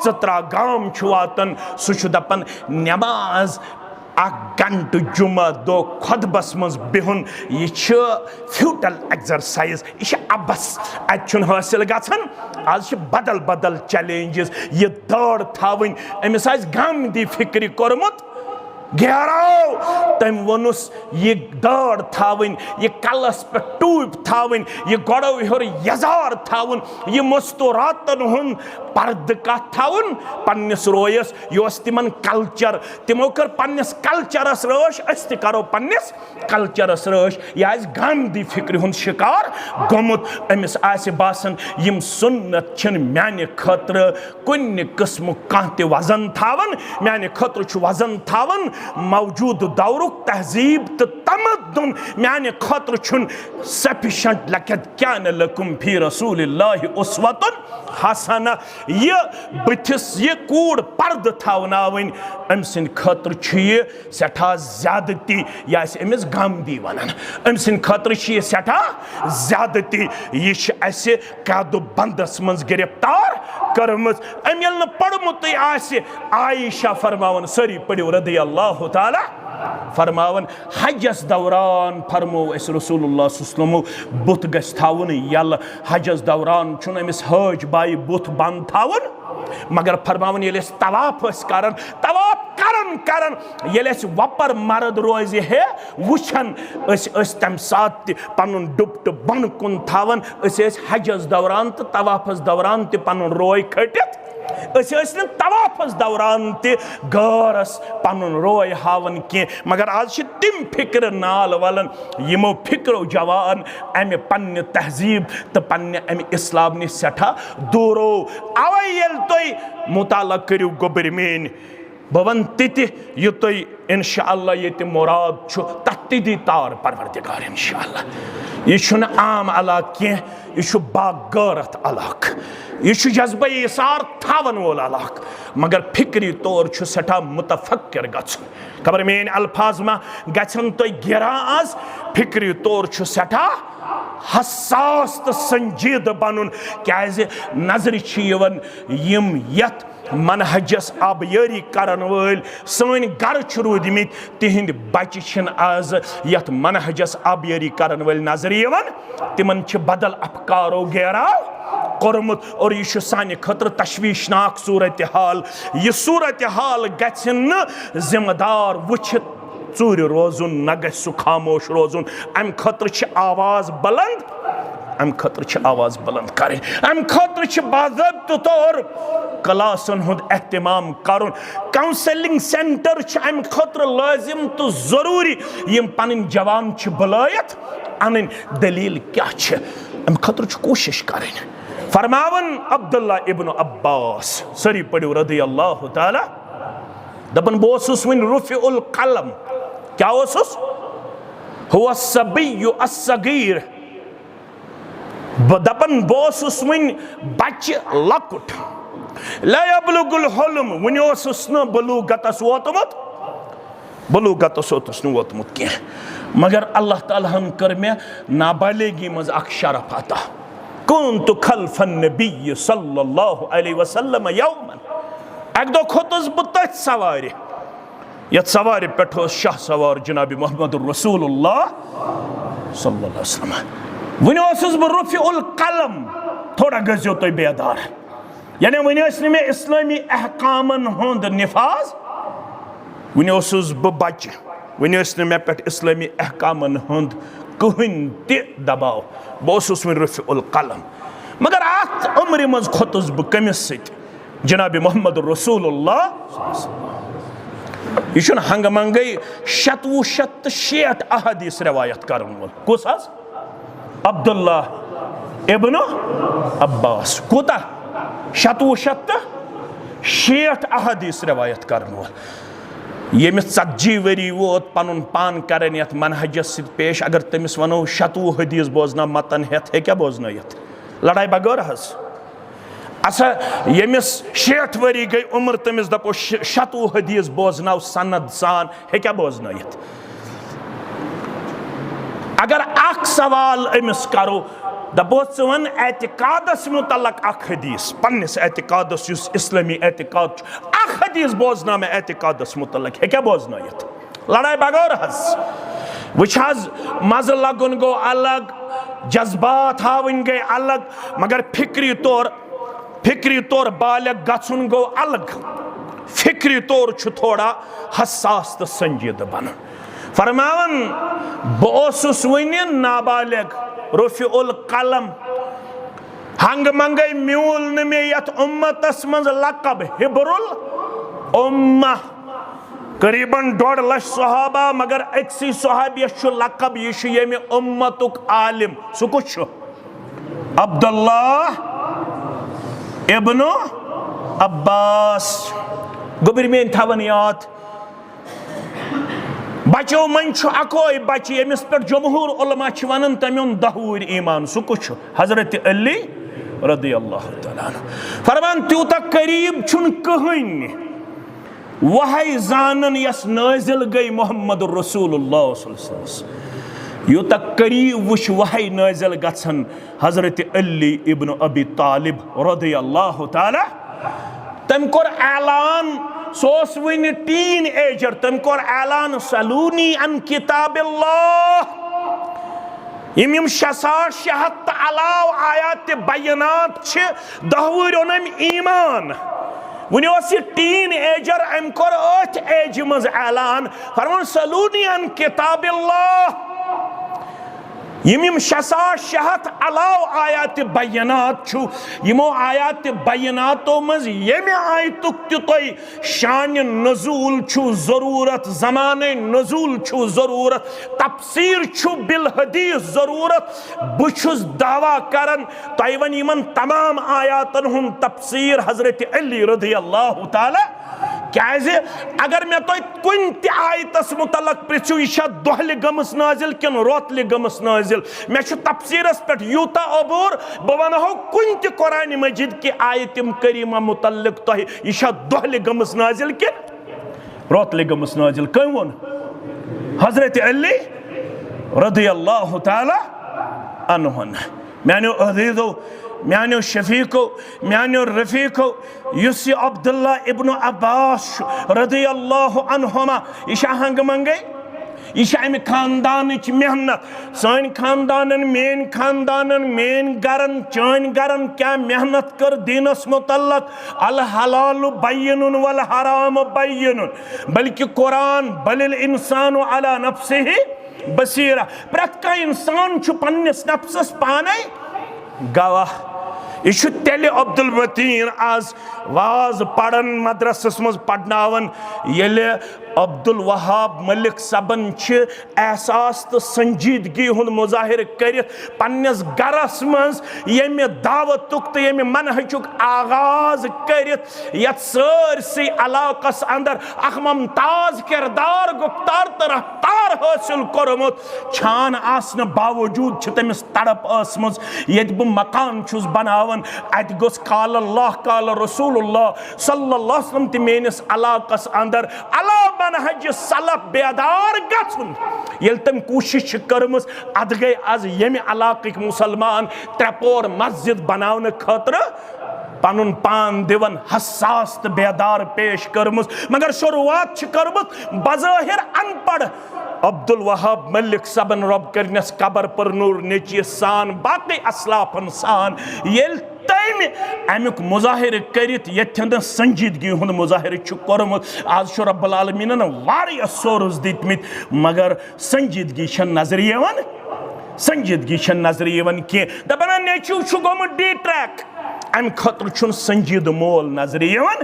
17 गाम वातन सह दपन नमाज 1 घंटे जुमा दो खुतबस मज बिहुन यह फ्यूटल एक्सरसाइज यह अबस अत हासिल गन आज बदल बदल चैलेंजेस यह दौड़ थावन अमिस गामदी फिक्र कोरमुत घेराव तम वनुस यह दौड़ थावन यह कलस पे टूप थावन यह गोड़ो हेर यजार थावन यह मस्तूरातन हुन पर्द कत थावन पन्निस रोयस यह तिमन कल्चर तिमो कर पन्निस कल्चरस रश अस त करो पन्निस कल्चरस रश यह गांधी फिक्र हुन शिकार गोमुत अमिस आसि बासन यम सुन्नत छन म्याने खतर कुन किस्म कह त वजन थावन म्याने खतर छु वजन थावन मौजूद दौरुक तहजीब तो तमद्दुन म्याने खतर छुन सफिशिएंट लकद कान लकुम फी रसूलिल्लाहि उस्वतुन हसना ये बथिस ये कूड़ पर्द थावनावन अम सिंद खतर छ ये सठा ज्यादती या अमिस गामदी वनान अम सिंद खतर छ ये सठा ज्यादती ये असे कादो बंदस मज गिरफ्तार करमस अम यल न पढ़मुत आसे आयशा फरमावन सरी पढ़ो रदियल्लाहु ताला फरमावन हजस दौरान फरमो अस रसूलुल्लाह सल्लल्लाहु अलैहि वसल्लम बुत गस थावन यल हजस दौरान छुन अमिस हज बाई बुत बंद थावन मगर फरमावन ये तवाफ करन ये वपर मर्द रोज है वुछन तम सात पन डुप्ट बन कुन थावन हजस दौरान तो तवाफस दौरान तन रोय खटित तवाफस दौरान गरस पन रोय हावन की मगर आज तिम फिक्र नाल वालन यमो फिक्रो जवान अमे पन्ने तहजीब तो पन्ने अमे इस्लाम नि सठा दूरो अवै येल तोय मुताला करियो गोबर मेन बवन तिति ये तोय इंशाअल्लाह ये मुराद छु तत्ती तार परवरदिगार इंशाअल्लाह ये छुन आम अलाक के ये छु बागरत अलाक ये छु जज्बा इसार थावन वोल अलाक मगर फिक्री तौर छु सठा मुतफक्किर गछन खबर मेन अल्फाज मा गछन तोय गिरा आज फिक्री तौर छु सठा हसास तो संजीद बनन क्या नजर यवन यम यत मनहजस आबयारी करन वल सन गर रूदमित तिहिंद बच्चे आज यत मनहजस आबयारी करन वल नजर यवन तिमन बदल अफकारो घेराव कोरमुत और यह सानि खतर तशवीशनाक सूरत हाल यह सूरत हाल गन जिम्मेदार वुचित चूर रोजुन न गछ सु खामोश रोजुन अम खतर आवाज बुलंद अम खतर आवाज बुलंद करें अम खतर बाज़ाब्त तौर क्लासन हुंद एहतमाम करुन काउंसलिंग सेंटर अम खतर लाजिम तो जरूरी यम पन जवान बुलायत अन दलील क्या अम खतर कोशिश करें फरमावन अब्दुल्ला इब्न अब्बास सरी पढ़ो रदियल्लाहु ताला दपन बोसुस वन रुफिउल कलम क्या ओसुस हुवा सबिय्यु अस्सगीर दपन बोसुस वन बच्चे लकुट ला यबलुगुल हुल्म वन ओसुस न बलूगतस वोतमुत वोतमुत के मगर अल्लाह ताला हम कर में नाबालिगी मज अख शरफ अता कुन्तु खल्फन नबी सल्लल्लाहु अलैहि वसल्लम यौमन एक दो खोतस बत सवार यत सवार पे शाह सवार जनाब मोहम्मद रसूलुल्लाह सल्लल्लाहु अलैहि वसल्लम वन बह रुफिउल कलम थोड़ा गजो तुम बेदार यानी वन मे इस्लामी अहकामन हुंद निफाज वन बह बच्चे वन मे पे इस्लामी अहकामन हुंद कहीं ते दबाव बह वन रुफिउल कलम मगर अत उम्र मज खोतस बह कमिस सत जनाब मोहम्मद रसूलुल्लाह यह हंग मंगई 760 अहदीस रवायत करन वोल कुस अब्दुल्ला इब्न अब्बास कोता 760 अहदीस रवायत करन वोल यमिस 40 वरी वोत पनुन पान करन यत मनहजस सित पेश अगर तमिस वनो 100 हदीस बोजना मतन हेत हे क्या बोजनयत लड़ाई बगैर हस अच्छा यमिस 60 वरी गई उम्र तमिस दपो 100 हदीस बोजनाव सनद सान हे क्या बोजनयत अगर अख सवाल अमिस करो दपो वन एतिकादस मुतलक अख हदीस पन्निस एतिकादस युस इस्लामी एतिकाद अख हदीस बोजना में एतिकादस मुतलक हे क्या बोजनयत लड़ाई बगैर हस वुछ मज लगन गो अलग जज्बात हावन गए अलग मगर फिक्री तौर बालग गछुन गो अलग फिक्री तौर थोड़ा हसास तो संजीद बन फरमावन बस वन नाबालिग रुफिउल कलम हंग मंगई म्यूल न मे यत उम्मतस मज लकब हिब्रुल उम्मा करीबन 1.5 लाख सहाबा मगर अक्सी सहाबियस लकब यह यमे उम्मतुक आलिम सु कुछ अब्दुल्ला इब्न अब्बास गोबर में थावन याद बचो मन अकोई बच यमिस पे जमहूर उलमा वन तमिन दहूर ईमान सह कुछ हजरत अली रदी अल्लाह तआला फरमान त्यूता करीब कहनी वही जानन यस नाजिल गई मोहम्मद रसूलुल्लाह यूता करीब वुश वही नाजिल गछन हजरत अली इब्न अबी तालिब रदी अल्लाह तआला तम कोर ऐलान सोस वन टीन एजर तम कोर ऐलान सलूनी अन किताबिल्लाह यम शहत अलाव आयात बयानात दहूर ओनम ईमान वन टीन एजर अम कोर अथ एज मज ऐलान फरमान सलूनी अन किताबिल्लाह यम शहत अलाव आयात बयानात यमो आयात बयानातो मज यम आयतुक तुई शान नजूल जरूरत जमाने नजूल जरूरत तफसीर बिल हदीस जरूरत बुछुस दावा करन तय वन यमन तमाम आयातन हुन तफसीर हजरत अली रज़ी अल्लाह तआला क्याज अगर मे तुम कुन त आयतस मुतलक पृछू यह दोहल गमस नाजिल किन रोतल गमस नाजिल मे तफसीरस पे यूता अबूर बह वनो कुन त कुरान मजिद कि आयतम करीमा मुतलक तुह यह दोहल गमस नाजिल किन रोतल गमस नाजिल कम वोन हजरत अली रज़ी अल्लाह तआला अन्हुन मानो अज़ीज़ो मानो शफीको मानो रफीको युस अब्दुल्ला इब्न अब्बास रज़ी अल्लाह अन्हुमा यह हंग मंगे यह अमि खानदान मेहनत सन खानदान मेन गरन चान गरन क्या मेहनत कर दीनस मुतल्लक अल हलाल बय्यनुन वल हराम बय्यनुन बल्कि कुरान बलिल इंसान अला नफ्सिही बसीरा प्रत का इंसान पन्निस नफ्सस पाने गवाह यह तेल अब्दुल मतीन आज वाज पढ़न मदरसस मज पढ़नावन येले अब्दुल वहाब मलिक सबन एहसास तो संजीदगी हुन मुजाहिर कर पन्नस गरस मज यमे दावतुक तो यमे मनहजुक आगाज कर यत सरसी इलाकस अंदर अख मुमताज किरदार गुफ्तार तो रफ्तार हासिल कोरमुत छान आसन बावजूद तमिस तड़प आसमज यत बह मकान छुस बनावन अत गोस काल अल्लाह काल रसूलुल्लाह सल्लल्लाहु अलैहि वसल्लम ते मेनिस इलाकस अंदर अला मनहज सलफ बेदार गछुन येल तम कोशिश करमस अद गई आज यम इलाक मुसलमान त्रेपोर मस्जिद बनाने खतर पनुन पान दिवन हसास तो बेदार पेश करमस मगर शुरुआत करमत बज़ाहिर अनपढ़ अब्दुल वहाब मलिक सबन रब करनस कबर पर नूर नेची सान बाकी असलाफन सान येल तम अमुक मुजाहिर करित ये संजीदगी हुन मुजाहिर कोरमुत आज रब्बुल आलमीन वारिया सोर्स दितमित मगर संजीदगी नजर यवन संजीदगी नजर यवन कह दपान नेचू गोमुत डी ट्रैक अम खतर संजीद मोल नजर यवन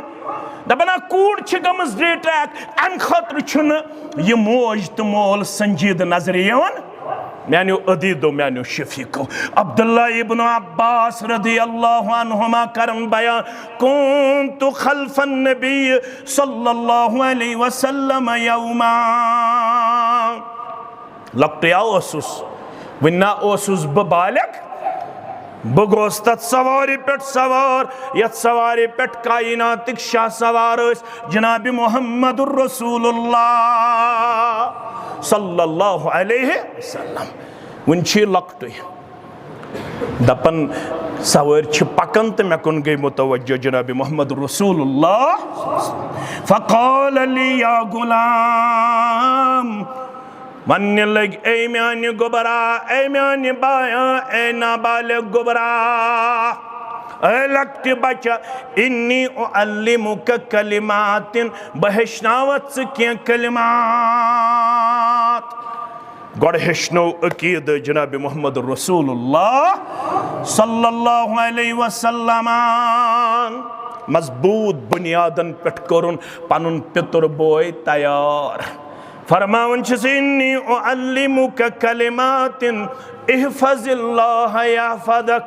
दपान कूड़ गमस डी ट्रैक अम खतर यह मोज तो मोल संजीद नजर यवन मानो अदीदो मानो शफीको अब्दुल्ला इब्न अब्बास रज़ी अल्लाहु अन्हुमा करम बयान कुन्तु खल्फन नबी सल्लल्लाहु अलैहि वसल्लम यौमा लक्तिया ओसुस वन्ना ओसुस बालिग बह गोस तथ सवारी पे सवार यथ सवारी पे कायनातिक शाह सवार जनाब मोहम्मदुर रसूलुल्लाह सल्लल्लाहु अलैहि वसल्लम वन लकट दपन सवार पकन तो मे कुन गई मुतवज्जो जनाब मोहम्मद रसूलुल्लाह फ़क़ाल ली या गुलाम वन लग ए म्यान गुबरा ए म्यान बाया ए नाबालिग गुबरा ए लकट बचा इन्नी उअल्लिमुक कलिमातिन बहशनावत क्या कलिमात गड हेशनो अकीद जनाब मोहम्मद रसूलुल्लाह सल्लल्लाहु अलैहि वसल्लम मजबूत बुनियादन पे करुन पनुन पितर बोय तैयार फरमावन इन्नी उअल्लिमुक कलिमातिन इहफज़िल्लाह यहफ़ज़क।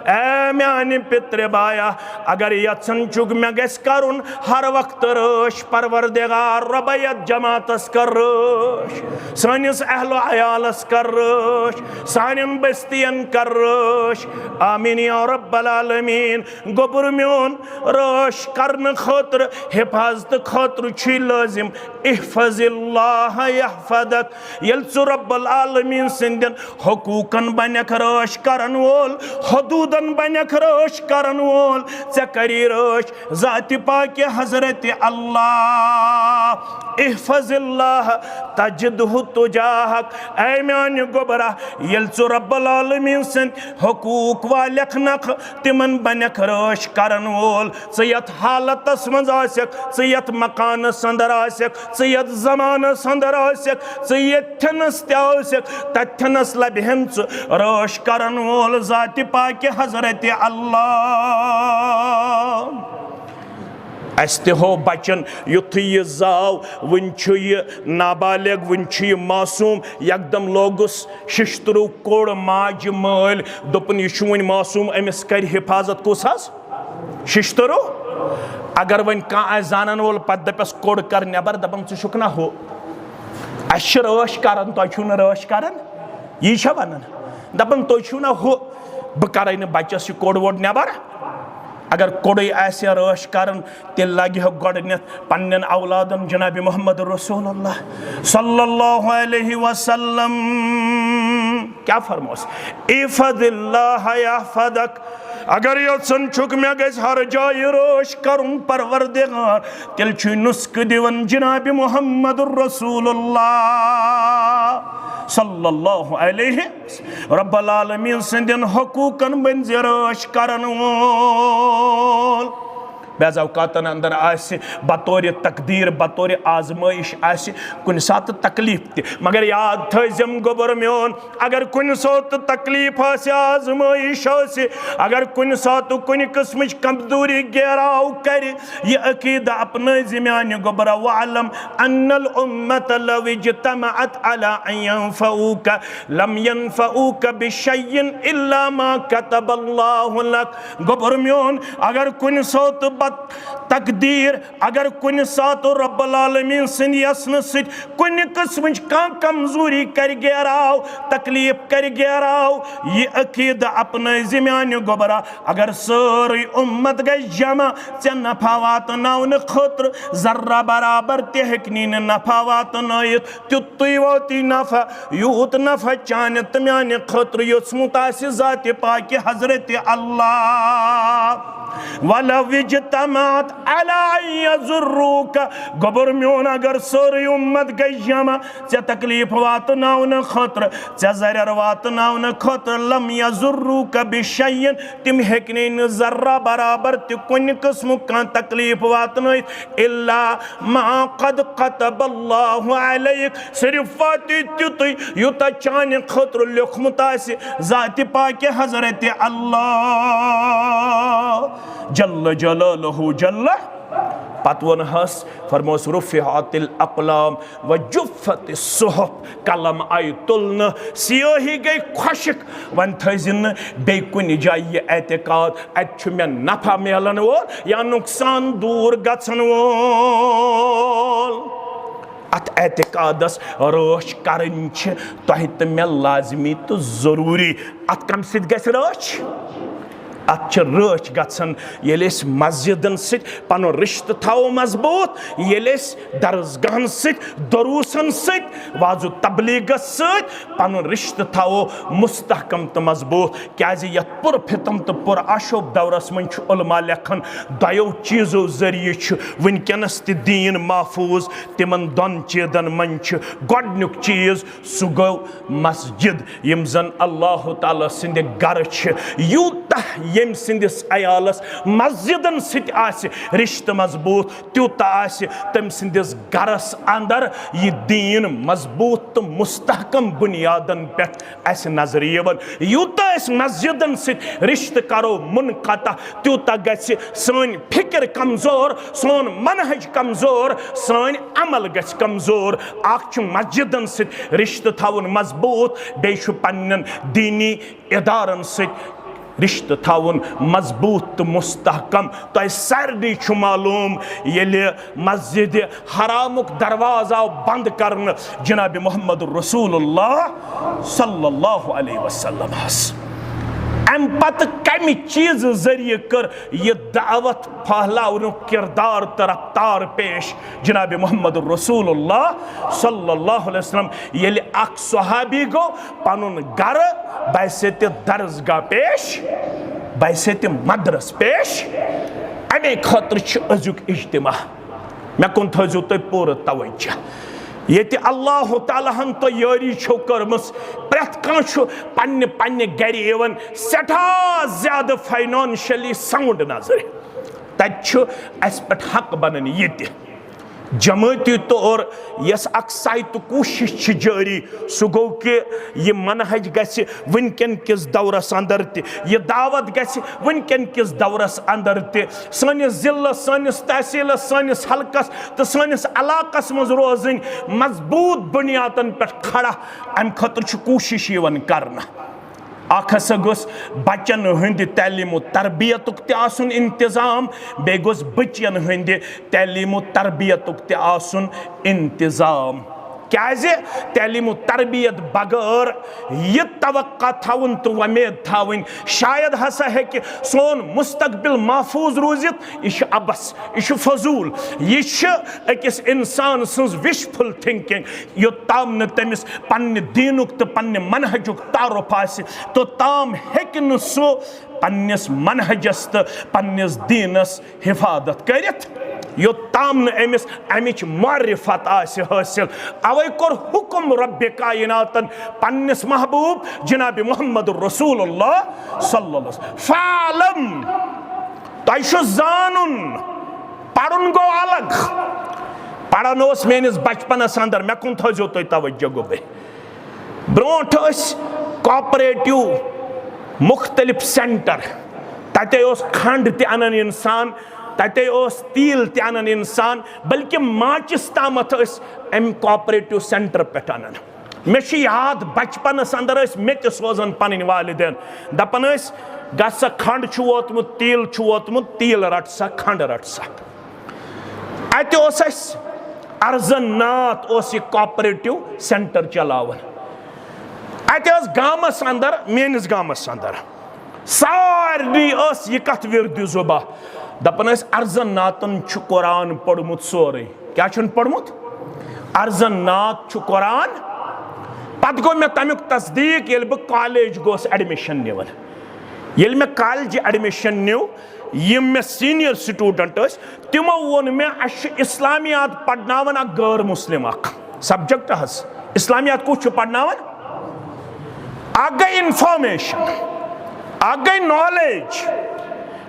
ए म्याने पितरे बाया अगर यत्सन चुग मे गस करुन हर वक्त रश परवरदिगार रबयत जमातस कर रश, सानिस अहलो अयालस कर रश, सानिन बस्तियन कर रश। आमीन या रब्बल आलमीन। गोबर म्योन रश करन खतर हिफाजत खतर छी लाजिम इहफज़िल्लाह यहफ़ज़क। यल सु रब्बल आलमीन सिंदन हुकूकन बनक रश करन वोल, हदूदन बनक रश करन वोल, चे करी रश ज़ाति पाक हज़रत अल्लाह। इहफज़िल्लाह तजिदहु तुजाहक। ऐ म्याने गोबरा यल सु रब्बल आलमीन सिंद हुकूक वालक नख तिमन बनक रश करन वोल, चे यत हालतस मज आसक, चे यत मकानस अंदर आसक, चे यत ज़मानस अंदर आसक, चे यथनस ते आसक, तथनस लबहन च रश करन वोल ज़ाति पाक हज़रत अल्लाह। अस्ते हो बचन युथ यह जाव वन नाबालिग वन मासूम यकदम लोगुस शिश्तरू कोड़ माज मल दोपन यह वन मासूम अमिस कर हिफाजत कुस हज शिश्तरू। अगर वन कह जानन वोल पत दपस कोड़ कर नबर दपन चुक ना हो अश रश कर तुम रश कर यह वन दपन तुम ना हो बह कर बचस कोड़ वोड़ नबर। अगर कोड़े आसे रश करन तेल लगे हो गोडनेथ पन्न औलादन जनाब मोहम्मद रसूलुल्लाह सल्लल्लाहु अलैहि वसल्लम क्या फरमोस इहफज़िल्लाह यहफ़ज़क। अगर यत्सन चुक मे गस हर जाय रश करुन परवरदिगार तेल छु नुस्ख दिवन जनाब मोहम्मद रसूलुल्लाह सल्लल्लाहु अलैहि रब्बल आलमीन सिंदन हुकूकन बंज रश करन वोल। बाज़ औकातन अंदर आसे बतौर तकदीर बतौर आजमाइश आसे कुन सात तकलीफ ते, मगर याद थम गोबर म्योन अगर कुन सात तकलीफ आसे आजमाइश आसे, अगर कुन सात कुन किस्म कमजोरी गहराव कर यह अकीदा अपने ज़िम्यान गोबर वअलम अन्नल उम्मत लव इज्तमअत अला अन यनफऊक लम यनफऊक बिशैइन इल्ला मा कतबल्लाहु लक। गोबर म्योन अगर कुन सात तकदीर अगर कुन सात रब्बुल आलमीन सिंद यसन सित कुन किस्म कमजोरी कर गहराव तकलीफ कर गहराव यह अकीदा अपने ज़िम्यान गोबरा अगर सारी उम्मत गई जमा चे नफा वातनावन खतर जर्रा बराबर ते हेकनी नफा वातनायत तुत्तुय वाती नफा यूत नफा चान तम्यान खतर योस्मुत आसि ज़ात पाक हज़रत अल्लाह वला विजतमात अला यज़ुर्रुक। गोबर म्योन अगर सारी उम्मत गई जमा चे तकलीफ वातनावन खतर चे जरर वातनावन खतर लम यज़ुर्रुक बिशैइन तिम हेकने न जर्रा बराबर ते कुन किस्म का तकलीफ वातनायत इल्ला मा कद कतबल्लाहु अलैक सिर्फ वाती त्युतुय युता चान खतर लिखमुत आसि ज़ात पाक हज़रत अल्लाह जल्ल जलालहु जल्ल। पत वन हस फरमोस रुफ़िअतिल अक़लाम व जुफ़्फ़तिस सुहफ़ कलम आई तुलन सियाही गई खुशक वन थजिन बे कुन जाय ये एतकाद अत मे नफा मिलन वोल या नुकसान दूर गछन वोल। अत एतकादस रश करन तोह तो मे लाजमी तो जरूरी। अत कम सित गस रश अत रश गन ये मस्जिदन सन रिश्त थो मजबूत ये दरसगाहन दरूसन वाजु तबलीगस पन रिश्त थो मुस्तहकम तो मजबूत क्या पुर फितम तो पुर आशोब दौरस मन उलमा लेखन दो चीज़ों जरिए वनकस दीन महफूज तिमन दोन चीजन मन गोडनुक चीज़ सह गो मस्जिद यम जन अल्लाह ताला सिंद गर यूतः यम सिंदिस अयालस मस्जिदन सित आसि रिश्त मजबूत त्यूता आसि तम सिंदिस गरस अंदर ये दीन मजबूत तो मुस्तहकम बुनियादन पे ऐसे नजर यवन यूता इस मस्जिदन सित रिश्त करो मुनक़ता त्यूता गछि सन फिक्र कमजोर सोन मनहज कमजोर सन अमल गछि कमजोर आख मस्जिदन सित रिश्त थावन मजबूत बेशु पन्नन दीनी इदारन सित रिश्त थावन मजबूत तो मुस्तहकम तो सारे मालूम ये मस्जिद हरामुक दरवाजा बंद करन जनाब मोहम्मद रसूलुल्लाह सल्लल्लाहु अलैहि वसल्लम अम पत कम चीज जरिए कर यह दावत फहलावन किरदार तो रफ्तार पेश जनाब मोहम्मद रसूलुल्लाह सल्लल्लाहु अलैहि वसल्लम ये अख सहाबी गो पनुन गर बैसत दरसगाह पेश बैसत मदरस पेश अमे खतर अजुक इज्तिमा मे कुन थो तुम पूर तवज्जो ये अल्लाह ताला हन तो यारी छो कर्मस प्रत कान पन्ने पन्ने गर यवन सठा ज्यादा फाइनेंशियली साउंड नजर तत अस पे हक बनन ये जमाती तौर यस अक्साइत कोशिश जारी सह गो कि यह मनहज गि वनकन किस दौरस अंदर यह दावत गि वनकन किस दौरस अंदर सनिस जिलस सनिस तहसीलस सनिस हल्कस तो सनिस इलाकस मज रोजन मजबूत बुनियादन पे खड़ा अम खतर कोशिश यवन करना अख हसा गोस बच्चन हंद तलीम तरबियतुक ते आसुन इंतजाम बे गोस बच्चन हंद तलीम तरबियतुक ते आसुन इंतजाम क्या तलीम तरबियत बगैर यह तवक्का थावन तो उम्मीद थावन शायद हसा है कि सोन मुस्तकबिल महफूज रूजित यह अबस यह फजूल यह अकिस इंसान सज विशफुल थिंकिंग योताम न तमिस पन्ने दीनुक तो पन्ने मनहजुक तारुफ आसि तो ताम हेक न सो पन्निस मनहजस तो पन्निस दीनस हिफाजत करित योताम न अमिस अमिच मारिफत आसि हासिल अवै कोर हुकुम रब्बे कायनातन पन्निस महबूब जनाब मोहम्मद रसूलुल्लाह सल्लल्लाहु अलैहि वसल्लम फालम तयशु जानुन पढ़ुन गो अलग पढ़न ओस मेनिस बचपनस अंदर मे कुन थो तुम तवज्जो गोबे ब्रोट कोऑपरेटिव मुख्तलिफ सेंटर तते ओस खंड ते अनन इंसान तते ओस तील ते अनन इंसान बल्कि माचिस तामत अम कोऑपरेटिव सेंटर पे अनन मे याद बचपनस अंदर मे ते सोजन पन वालिदैन दपन ग खंड वोतमुत तील रट सा खंड रट सा अत अर्जन नात यह कोऑपरेटिव सेंटर चलावन अत गामस अंदर मेनिस गामस अंदर सारी यह कत विरद जुबा दपन अर्जन नातन कुरान पढ़मुत सोरे क्या पढ़मुत अर्जन नात कुरान पत गो मे तमुक तस्दीक ये बह कॉलेज गोस एडमिशन निवन ये मे कॉलेज एडमिशन न्यू यम मे सीनियर स्टूडेंट तिमो वोन मे इस्लामियात पढ़नावन गैर मुस्लिम सब्जेक्ट हस इस्लामियात कुछ पढ़नावन गई इंफॉर्मेशन गई नॉलेज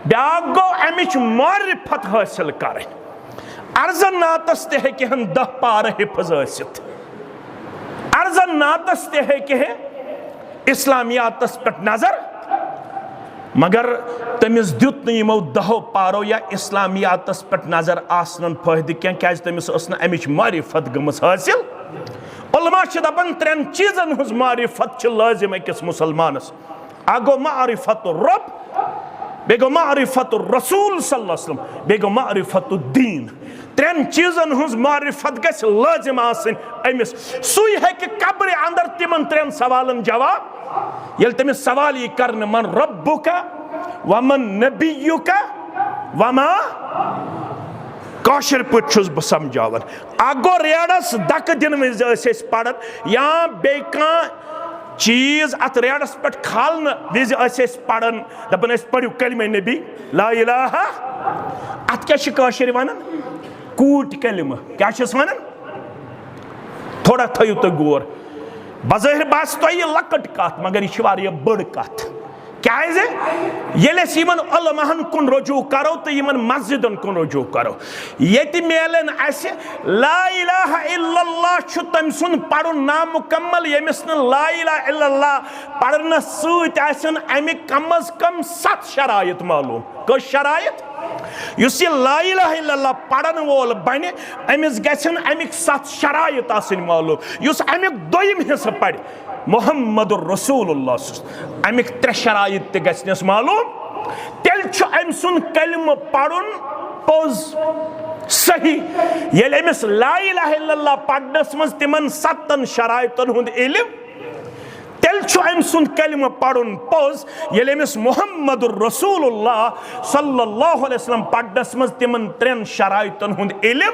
ब्या गो अमिच मारिफत हासिल कर अर्जन नातस ते हेकन 10 पार हिफज आसित अर्जन नातस ते हेके इस्लामियातस पे नजर मगर तमिस दुत न यमो 10 पारो या इस्लामियातस पे नजर आसन फायदे क्या तमिस अमिच मारिफत गमस हासिल उलमा दपन 3 चीजन हज मारिफत लाजिम अकिस मुसलमानस गो मारिफत रब बे गो मारिफत रसूल सल्लल्लाहु अलैहि वसल्लम बे गो मारिफत दीन 3 चीजन हज मारिफत गस लाजिम आसन अमिस सुई है कि कब्र अंदर तिमन 3 सवालन जवाब यल तमिस सवाल ये करन मन रब्बुका व मन नबियुका वमा काशिर पुछुस ब समझावन अगो रेडस दक दिन विज पढ़न या बे चीज अत रेडस पे खालन विज पढ़न दपन पढ़ू कलमे नबी ला इलाहा अत क्या काशिर वनन कूट कलम क्या वनन थोड़ा थो तो गौर बज़ाहिर बास तो यह लकट कत मगर यह बड़ कत क्याज़ येले यमन उलमाहन कुन रुजू करो तो यमन मस्जिदन कुन रुजू करो ये मेलन असे ला इलाहा इल्लल्लाह छु तम सुन पढ़ुन नामुकम्मल यमिस न ला इलाहा इल्लल्लाह पढ़न सत आसन अमिक कम अज कम 7 शरायत मालूम कस शरायत युस ये ला इलाहा इल्लल्लाह पढ़न वोल बने अमिस गछन अमिक 7 शरायत आसन मालूम युस अमिक दोयम हिस्सा पढ़ मुहम्मदुर रसूलुल्लाह अमिक 3 शरायत ते गछनस मालूम तेल छु अम सुन कलम पढ़ुन पोज सही येले अमिस ला इलाहा इल्लल्लाह पढ़नस मज तिमन 7 शरायतन हुंद इल्म तेल छु अम सुन कलम पढ़ुन पोज येले अमिस मुहम्मदुर रसूलुल्लाह सल्लल्लाहु अलैहि वसल्लम पढ़नस मज तिमन 3 शरायतन हुंद इल्म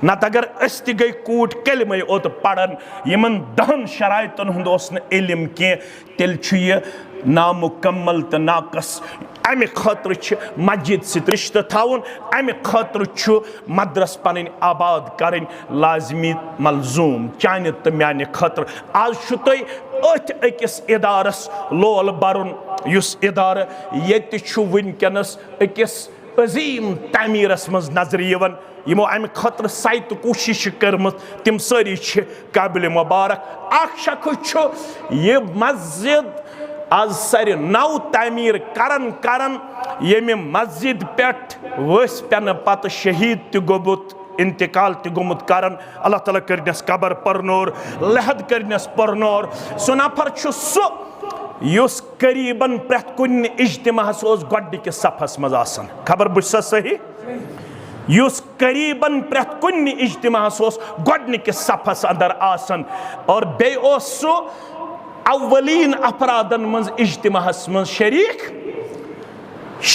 नत अगर अस त गई कूट कलम ओत पढ़न यमन 10 शरायतन हुंद ओस न इल्म के तेल छु ये नामुकम्मल तो नाकस अमे खतर मस्जिद सत रिश्त थावन अमे खतर मदरस पन आबाद करें लाजमी मलजूम चाने तो माने खतर आज तुम अकिस इदारस लोल बरुन युस इदार ये वनकनस अकिस अजीम तमीरस मज नजर यवन यमो अमे खतर सत कोशिश कर्म तिम सारी काबिल मुबारक अख शख्स ये मस्जिद आज सारे नव तमीर करन करन ये मस्जिद पे वस पेन पत शहीद त गोमुत इंतकाल त गोमुत करन अल्लाह ताला करनस कबर परनोर लहद करनस परनोर सो नफर सो युस करीबन प्रत कुन इज्तिमाहस गोडनिकिस सफस मज आसन खबर बुझ सही युस करीबन प्रत कुन इज्तिमाहस गोडनिकिस सफस अंदर आसन और बे सो अव्वलीन अफरादन मज इज्तिमाहस मज शरीक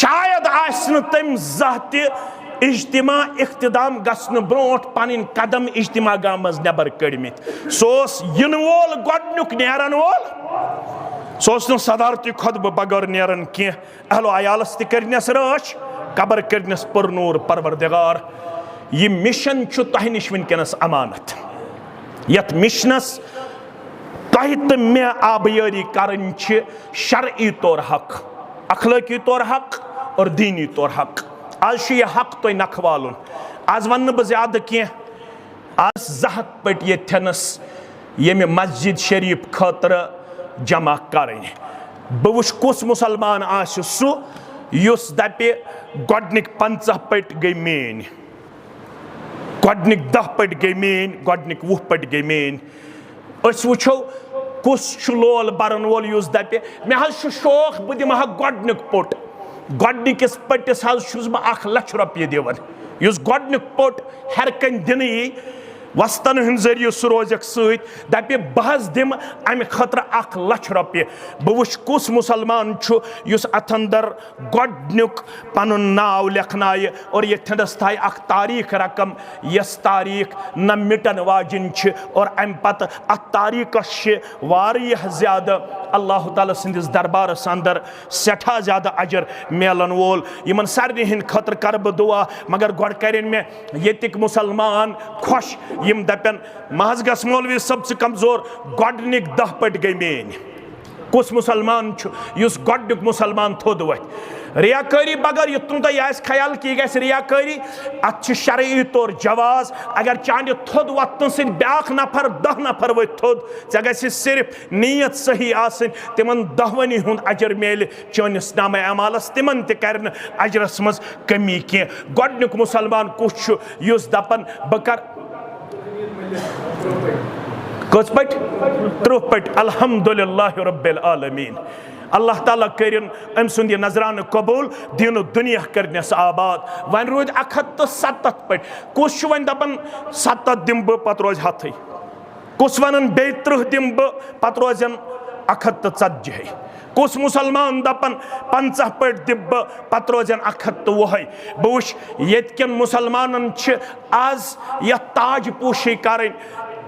शायद आसन तम जह इज्तिमा इख्तिदाम गसन ब्रोट पन कदम इज्तिमा गाह मज नबर कड़मित सोस इन वोल गोडनुक नेरन वोल सोस न सदारती खुतब बगैर नेरन की अहलो अयालस त करनस राच कबर करनस परनूर परवरदिगार ये मिशन तह निश वनकनस अमानत यत मिशनस तह तो मे आबयारी करन शरई तौर हक अखलाकी तौर हक और दीनी तौर हक आज यह हक तुम नख वालुन आज वन बह ज्यादा की आज 2 पट यथनस ये मस्जिद शरीफ खतर जमा करें बह वुच कुस मुसलमान आस सुस दपे गोडनिक 50 पट गई मेन गोडनिक 10 पट गई मेन गोडनिक 20 पट गई मेन अस वुचो कुस लोल बरन वोल युस दपे मे हज शौक बह दिमह गोडनिक पोट गोडनिकिस पटिस हज बह 1 लाख रुपये दिवन युस गोडनिक पोट हर कन दिन वस्तन हंद जरिए सह रोजक सत दपे बह दिम अमे खतर 1 लाख रुपये बह वुच कुस मुसलमान युस अथ अंदर गोडनुक पनुन नाव लेखनाय और यथनस थाय अख तारीख रकम यस तारीख न मिटन वाजिन और अम पत अथ तारीखस वारियाह ज्यादा अल्लाह ताला सिंदिस दरबारस अंदर सठा ज्यादा अजर मेलन वोल यमन सारे हिंद खतर कर बह दुआ मगर गोड करें मे यतिक मुसलमान खुश यम दपन महज गस मौलवी सबसे कमजोर गोडनिक 10 पट गई मेन कुस मुसलमान युस गोडनिक मुसलमान थोद वत रियाकारी बगर यह तुम तह ख्याल कि यह रियाकारी अत शरई तौर जवाज अगर चांद थोद वतन सि ब्याख नफर 10 नफर वत थोद ऐ गि सिर्फ नीयत सही आसन तिमन 10वनी हुंद अजर मेल चनिस नाम अमालस तिमन तक अजरस मज कमी की गोडनिक मुसलमान कुछ युस दपन बह कर कस पट 30 पट अल्हम्दुलिल्लाह रब्बिल आलमीन अल्लाह ताला करिन अम सुंद यह नजरान कबूल दीन दुनिया करनस आबाद वन रोज 170 पट कुछ वन दपन 7 दिम बह पत रोज हथ कुछ वन बे 30 दिम बह पत रोजन 140 कुछ मुसलमान दपन 50 पट दिब पत रोजन 120 बह वुच यतकन मुसलमानन आज यह ताज पोशी करें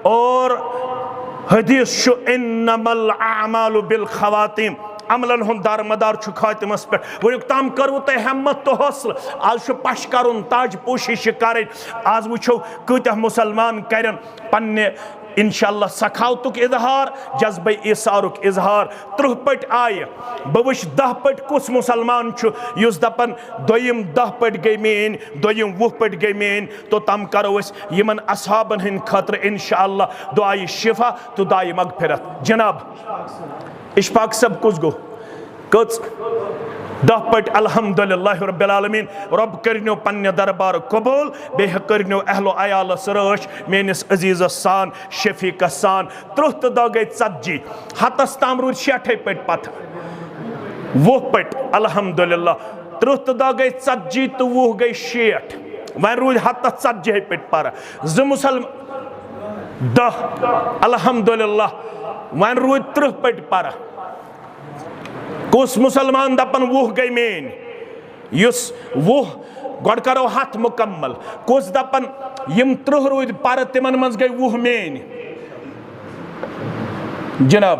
और हदीस इन्नमल आमालु बिल खवातीम अमलन हुंद दारमदार खातिमस पे वुक तम करू तुम हिम्मत तो हौसल आज पश कर ताज पोशी करें आज वुचो कत्या मुसलमान करें पन्ने इंशाअल्लाह सखावतुक इजहार जज्बे इसारुक इजहार 30 पट आय बह वुच 10 पट कुस मुसलमान युस दपन दोयम 10 पट गई मेन दोयम 20 पट गई मेन तो तम करो यमन असहाबन हिंद खतर इंशाअल्लाह दुआई शिफा तो दुआई मगफिरत। जनाब इशफाक सब कुछ गो कच 10 पट अल्हम्दुलिल्लाह रब्बिल आलमीन रब करनो पन्ने दरबार कबूल बेह करनो अहलो अयाल सरश मेनिस अजीज सान शफीक सान 30 दह गई 40 हतस ताम रूद 60 पट पथ 20 पट अल्हम्दुलिल्लाह 30 दह गई 40 तो 20 गई 60 वन रूद हतस 40 पट पर ज मुसलमान 10 अल्हम्दुलिल्लाह वन रूद 30 पट पर कुस मुसलमान दपन 20 गई मेन युस 20 गोड करो हथ मुकम्मल कुस दपन यम 30 रूद पर तिमन मज गई 20 मेन। जनाब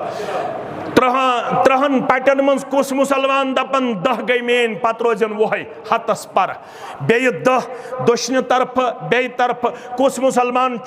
30 पटन मज कुस मुसलमान दपन 10 गई मेन पत रोजन 20 हतस पर बे 10 दुश्न तरफ बे तरफ कुस मुसलमान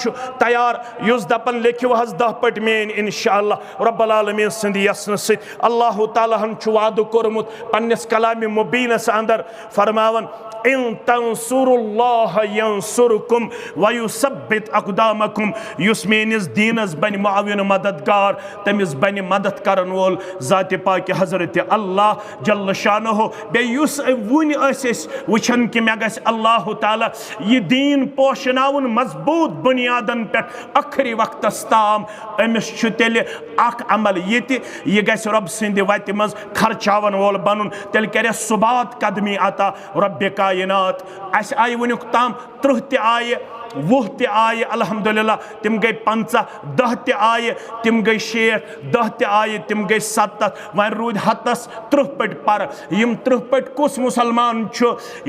तैयार युस दपन लेखियो हज 10 पट मेन इंशाअल्लाह रब्बुल आलमीन सिंद यसन सित अल्लाह ताला हन वादु कोरमुत पन्निस कलाम मुबीनस अंदर फरमावन इन तंसुरुल्लाह यंसुरकुम व युसब्बित अक़दामकुम युस मेनिस दीनस बन मुआविन मददगार तमिस बन मदद करन वोल ज़ात पाक हज़रत अल्लाह जल्ल शानहु बे युस वुन अस वुचन कि मे गस अल्लाह ताला ये दीन पोशनाउन मजबूत बुनियादन पे आखिरी वक्तस ताम अमिस छु तेल अख अमल ये गस रब सिंद वत मज खर्चावन वोल बनन तेल करे सुबात कदमी अता रब कायनात अस आय वुनुक ताम 30 ते आय 20 ते आय अल्हम्दुलिल्लाह तिम गई 50 10 ते आय तिम गई 60 10 ते आय तिम गई 70 वन रूद हतस 30 पट पर यम 30 पट कुस मुसलमान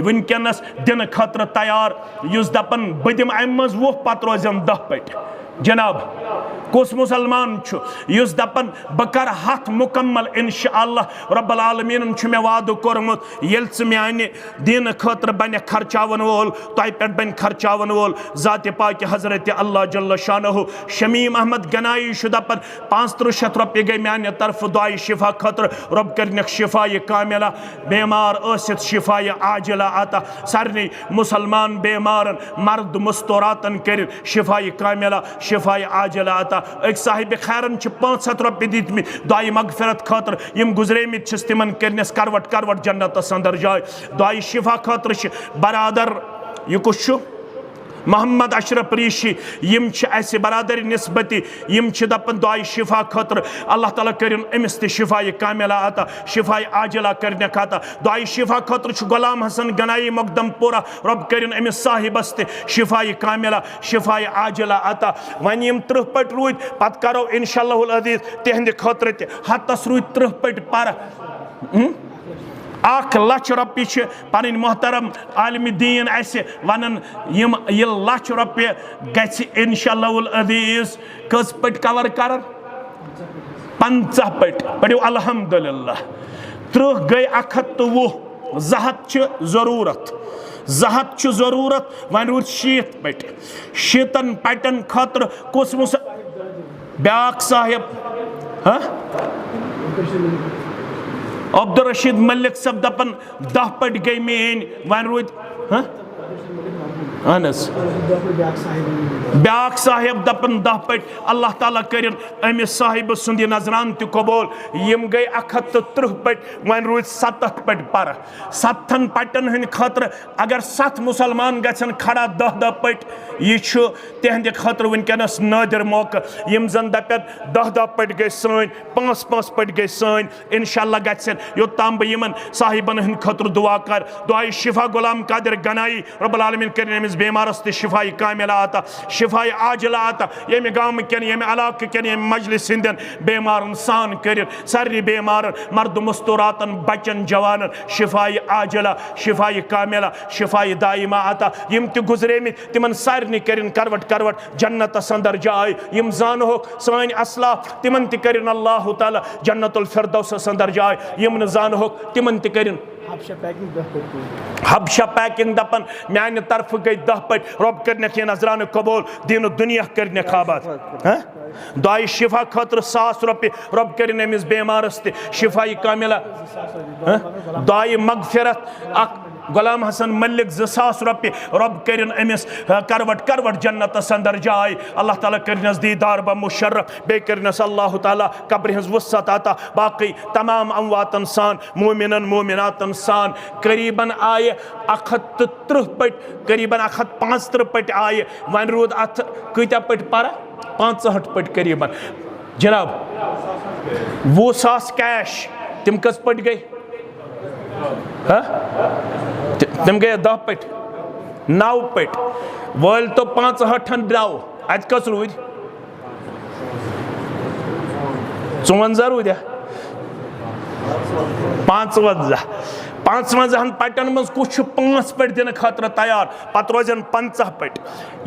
वनकनस दिन खतर तैयार युस दपन बदिम अम मज 20 पत रोजन 10 पट। जनाब कुस मुसलमान युस दपन बकर हथ मुकम्मल इंशाअल्लाह रब्बुल आलमीन मे वादु कोरमुत येल म्यान दीन खतर बन खर्चावन वोल तय पे बन खर्चावन वोल ज़ात पाक हज़रत अल्लाह जल्ल शानहु शमीम अहमद गनाई दपन 500 रुपये गई म्यान तरफ दुआई शिफा खतर रब कर शिफा कामिला बेमार असित शिफा आजिला आता सारे मुसलमान बेमारन मर्द मुस्तौरातन कर शिफा कामिला शिफा आजिला आता एक साहिब खैरन 500 रुपये दितम दुआई मगफिरत खतर यम गुजरेमित तिमन करनस करवट करवट जन्नतस अंदर जाय दुआई शिफा खतर बरादर यह कुछ मोहम्मद अशरफ रीशी यम बरादरी निस्बती यम दपन दुआई शिफा खतर अल्लाह ताला करिन अमिस ते शिफा कामिला आता शिफा आजिला करने खाता दुआई शिफा खतर गुलाम हसन गनाई मुकदमपुरा रब करिन अमिस साहिबस ते शिफा कामिला शिफा आजिला आता वन यम 30 पट रूद पत करो इंशाअल्लाहुल अज़ीज़ तिहंद खतर ते हतस रूद 30 पट पर 1 लाख रुपये पन मोहतरम आलम दीन वन ये लाख रुपये गि इंशाअल्लाहुल अज़ीज़ कस पट कवर कर 50 पट पढ़ो अल्हम्दुलिल्लाह 30 गई 120 200 जरूरत 200 जरूरत वन रूद 60 पट 60 पटन खतर कुस मुस ब्याक साहिब हाँ अब्दुल रशीद मलिक सब दपन 10 पट गई मेन वन रूद हाँ ब्याक साहिब दपन 10 पट अल्लाह ताला करिन अमिस साहिब सुंद नजरान त कबूल यम गई 130 पट वन रूद 70 पट पर 7 पटन हंद खतर अगर 7 मुसलमान गन खड़ा 10 पट यह तिहंद खतर वनकनस नादिर मौका यम जन दपन 10 पट गई सन 5 पट गई सन इंशाअल्लाह गन योताम बह यमन साहिबन हंद खतर दुआ कर दुआई शिफा गुलाम कादिर गनाई रब्बुल आलमीन करिन बेमारस ते शिफा कामिला आता शिफा आजिला आता ये गाम कन ये इलाक कन ये मजलिस हिंदन बेमारन सान कर सारे बेमारन मर्द मुस्तौरातन बचन जवानन शिफा आजिला शिफा कामिला शिफा दाइमा आता यम ते गुजरेमित तिमन सारे करिन करवट करवट जन्नतस अंदर जाय यम जानो सान असलाफ तिमन ते करिन अल्लाह ताला जन्नतुल फिरदौस अंदर जाय यम न जानो तिमन ते करिन हबशा पैकिंग दपन म्यान तरफ गई 10 पट रब कर नजरान कबूल दीन दुनिया कर आबाद दुआई शिफा खतर 1,000 रुपये रब कर अमिस बेमारस शिफाई कामिला दुआई मगफिरत गुलाम हसन मलिक 2,000 रुपये रब कर अमिस करवट करवट जन्नत अंदर जाय अल्लाह ताला करनस दीदार ब मुशर्रफ बे करनस अल्लाह ताला कब्र हज वसत अता बाकी तमाम अमवातन सान मोमिनन मोमिनातन सान करीबन आय 130 पट करीबन 135 पट आय वन रूद अत कत्या पट पारा 65 पट करीबन जनाब 20,000 कैश तिम कस पट गई तिम गए 10 पट 9 पट वल तो 65 द्राव अत कस रूद 54 रूद 55 पटन मज कुछ 5 पट दिन खतर तैयार पत रोजन 50 पट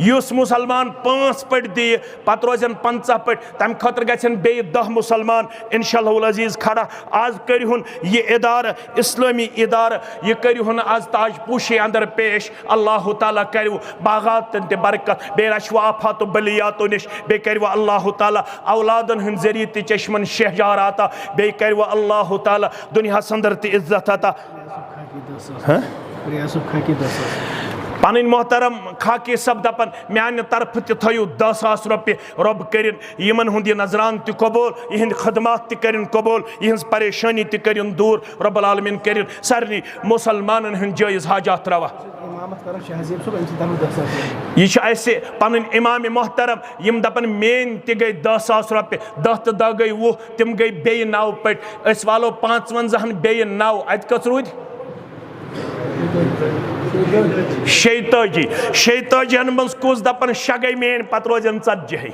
युस मुसलमान 5 पट दी पत रोजन 50 पट तम खतर गछन बे 10 मुसलमान इंशाअल्लाह अजीज खड़ा आज करिहुन ये इदार इस्लामी इदार ये करिहुन आज ताज पूशे अंदर पेश अल्लाह ताला करिव बागात ते बरकत बे रशवा आफात बलियात निश बे करिव अल्लाह ताला औलादन हन जरिए ते चश्मन शहजार आता बे करिव अल्लाह ताला दुनिया संदर ते इज्जत आता पन मोहतरम खाकी सब दपन म्यान तरफ तयु 10,000 रुपये रब करिन यमन हुंद नजरान त कबूल यहंद खदमात त करिन कबूल यहंज परेशानी त करिन दूर रब्बुल आलमीन करिन सारनी मुसलमानन हंद जायज हाजात रवा यह पन इमाम मोहतरम यम दपन मेन त गई 10,000 रुपये 10 तो 10 गई 20 तिम गई बे 9 पट अस वालो 55 बे 9 अत कस रूद शैताजी मज कुस दपन 6 गई मेन पत रोजन 40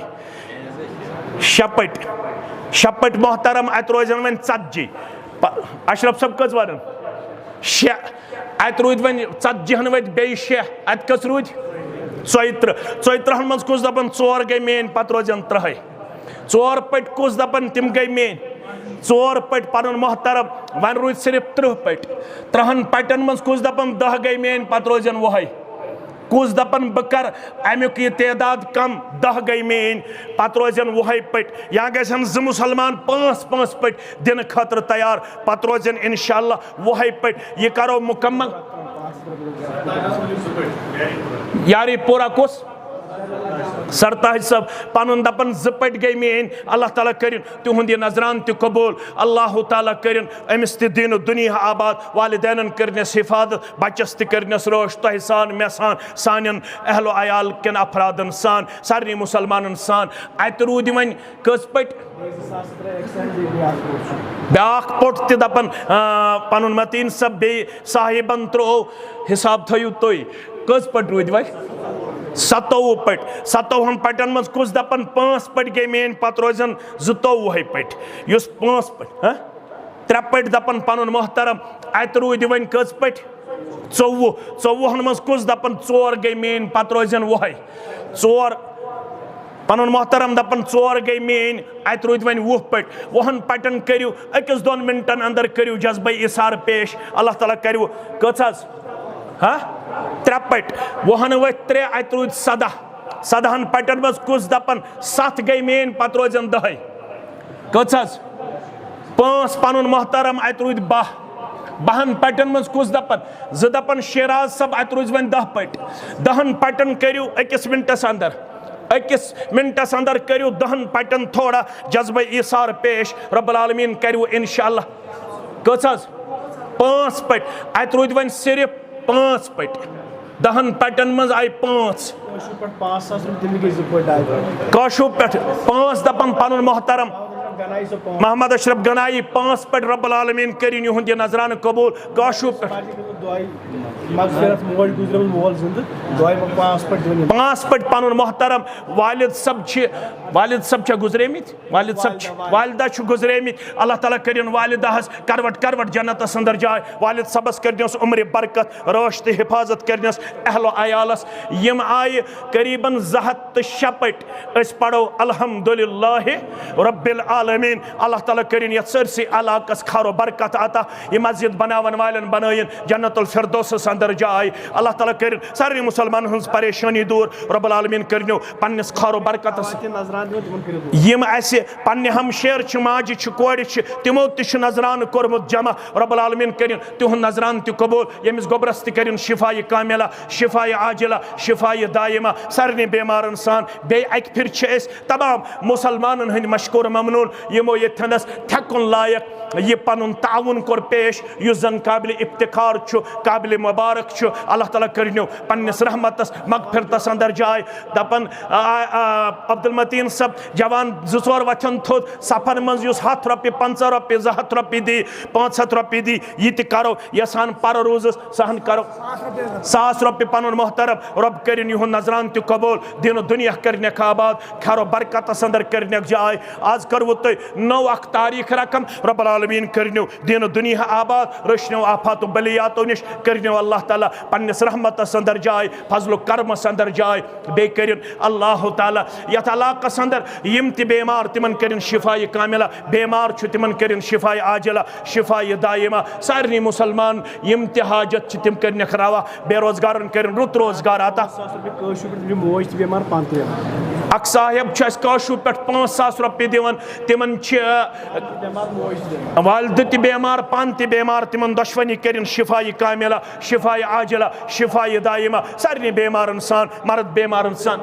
शपट मोहतरम अत रोजन वन 40 अशरफ सब कस वन 6 अत रूद वन 40 वत बे 6 अत कस रूद 34 मज कुस दपन 4 गई मेन पत रोजन 30 4 पट कुस दपन तिम गई मेन 4 पट पन मोहतरम वन रूद सिर्फ 30 पट 30 पटन मज कुस दपन 10 गई मेन पत रोजन 20 कुस दपन बकर अमुक यह तादाद कम 10 गई मेन पत रोजन 20 पट या गन 2 मुसलमान 5 पट दिन खतर तैयार पत रोजन इंशाअल्लाह 20 पट यह करो मुकम्मल यारी पूरा कुस सरताज सब पन दपन 2 पट गई मेन अल्लाह ताला करिन तुहंद नजरान त कबूल अल्लाह ताला करिन अमिस त दीन दुनिया आबाद वालिदैन करनस हिफाजत बच्चस त करनस रोश तह सान मे सान सान अहलो अयाल कन अफरादन सान सारे मुसलमानन सान अत रूद वन कस पट ब्याख पोट त दपन पन मतीन सब बे साहिबन त्रो हिसाब थयु तोय कस पट रूद वन 27 पट 27 पटन मज कुस दपन 5 पट गई मेन पत रोजन 22 पट युस 5 पट 3 पट दपन पन मोहतरम अत रूद वन कस पट 24 मज कुस दपन 4 गई मेन पत रोजन 4 पन मोहतरम दपन 4 गई मेन अत रूद वन 20 पट 20 पटन करियो 1-2 मिनटन अंदर करियो जज्बे इसार पेश अल्लाह ताला करियो कस 3 पट 20 वत 3 अत रूद 17 पटन मज कुस दपन 7 गई मेन पत रोजन 10 कस 5 पन मोहतरम अत रूद 12 पटन मज कुस दपन 2 दपन शिराज सब अत रूद वन 10 पट 10 पटन करियो 1 मिनटस अंदर करियो 10 पटन थोड़ा जज्बे इसार पेश रब्बुल आलमीन करियो इंशाअल्लाह कस 5 पट अत रूद वन सिर्फ 5 पट 10 पटन मज आई 5 काशु पे 5 दपन पन मोहतरम मोहम्मद अशरफ गनाई 5 पट रब्बुल आलमीन करिन युहंद नजरान कबूल काशु पे 5 पट पन मोहतरम वालिद सब गुजरेमित वालिदा गुजरेमित अल्लाह ताला करिन वालिदा करवट जन्नत अंदर जाय वालिद सबस करनस उम्र बरकत रोश त हिफाजत करनस अहलो अयालस यम आय करीबन 206 पट अस पढ़ो अल्हम्दुलिल्लाह रब्बिल आलमीन आलमीन अल्लाह ताला करिन यथ सरसी इलाकस खैर बरकत अता ये मस्जिद बनावन वालन बनायन जन्नतुल फिरदौस अंदर जाय अल्लाह ताला करिन सारे मुसलमान हंस परेशानी दूर रब्बुल आलमीन करिनो पन्निस खैर बरकत यम ऐसे पन्ने हमशेर छ माजि छ कोड़ छ तिमो तिश नजरान कोरमुत जमा रब्बुल आलमीन करिन तिहुन नजरान ति कबूल यमिस गोबरस ति करिन शिफाए कामिला शिफाए आजिला शिफाए दायमा सारे बेमारन सान बे अक फिर छ एस तमाम मुसलमानन हंद मशकूर ममनून यमो यथनस थकुन लायक ये पनुन ताउन कोर पेश युस जन काबिल इफ्तिखार छु काबिल मुबारक छु अल्लाह ताला करिनो पन्निस रहमतस मगफिरतस अंदर जाय दपन अब्दुल मतीन सब जवान जुसोर वचन थोद सफर मंज युस 7 रुपये 50 रुपये 200 रुपये दी 500 रुपये दी ये ति करो यसान पर रोज सहन करो 100 रुपये पनुन मोहतरम रब करिन युन नजरान ति कबूल दिनो दुनिया करने आबाद खैर बरकतस अंदर करने जाय आज करवो तो 9 तारीख रकम रब्बुल आलमीन करिनो दिनो दुनिया आबाद रशनो आफात बलियातो निश करिनो अल्लाह ताला पन्निस रहमतस अंदर जाय फजल करमस अंदर जाय बे करिन अल्लाह ताला यथ इलाकस अंदर यम ति बेमार तिमन करिन शिफाए कामिला बेमार छु तिमन करिन शिफाए आजिला शिफाए दायमा सारे मुसलमान यम ति हाजत छु तिम करने खरावा बेरोजगारन करिन रुत रोजगार आता अक साहेब छ काशु पे 5,000 रुपये दिवन तिमन वालद ति बेमार पान ति बेमार तिमन दुश्मनी करिन शिफाए कामिला शिफाए आजिला शिफाए दायमा सारे बेमारन सान मर्द बेमारन सान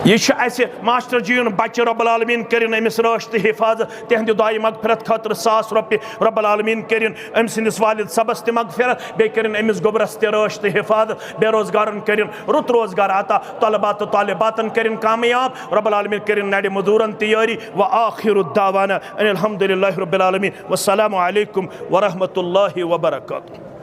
यह मास्टर जीन बच्चे रब्बुल आलमीन करिन अमिस रश्त हिफाजत तिहंद दुआई मगफिरत खतर 100 रुपये रब्बुल आलमीन करिन अम सिंदिस वालिद सबस ति मगफिरत बे करिन अमिस गोबरस ति रश्त हिफाजत बेरोजगारन करिन रुत रोजगार आता तलबात तालिबातन करिन कामयाब रब्बुल आलमीन करिन नडे मजूरन तैयारी व आखिरु दावाना अनिल हम्दुलिल्लाहि रब्बिल आलमीन वस्सलामु अलैकुम व रहमतुल्लाहि व बरकातुहू।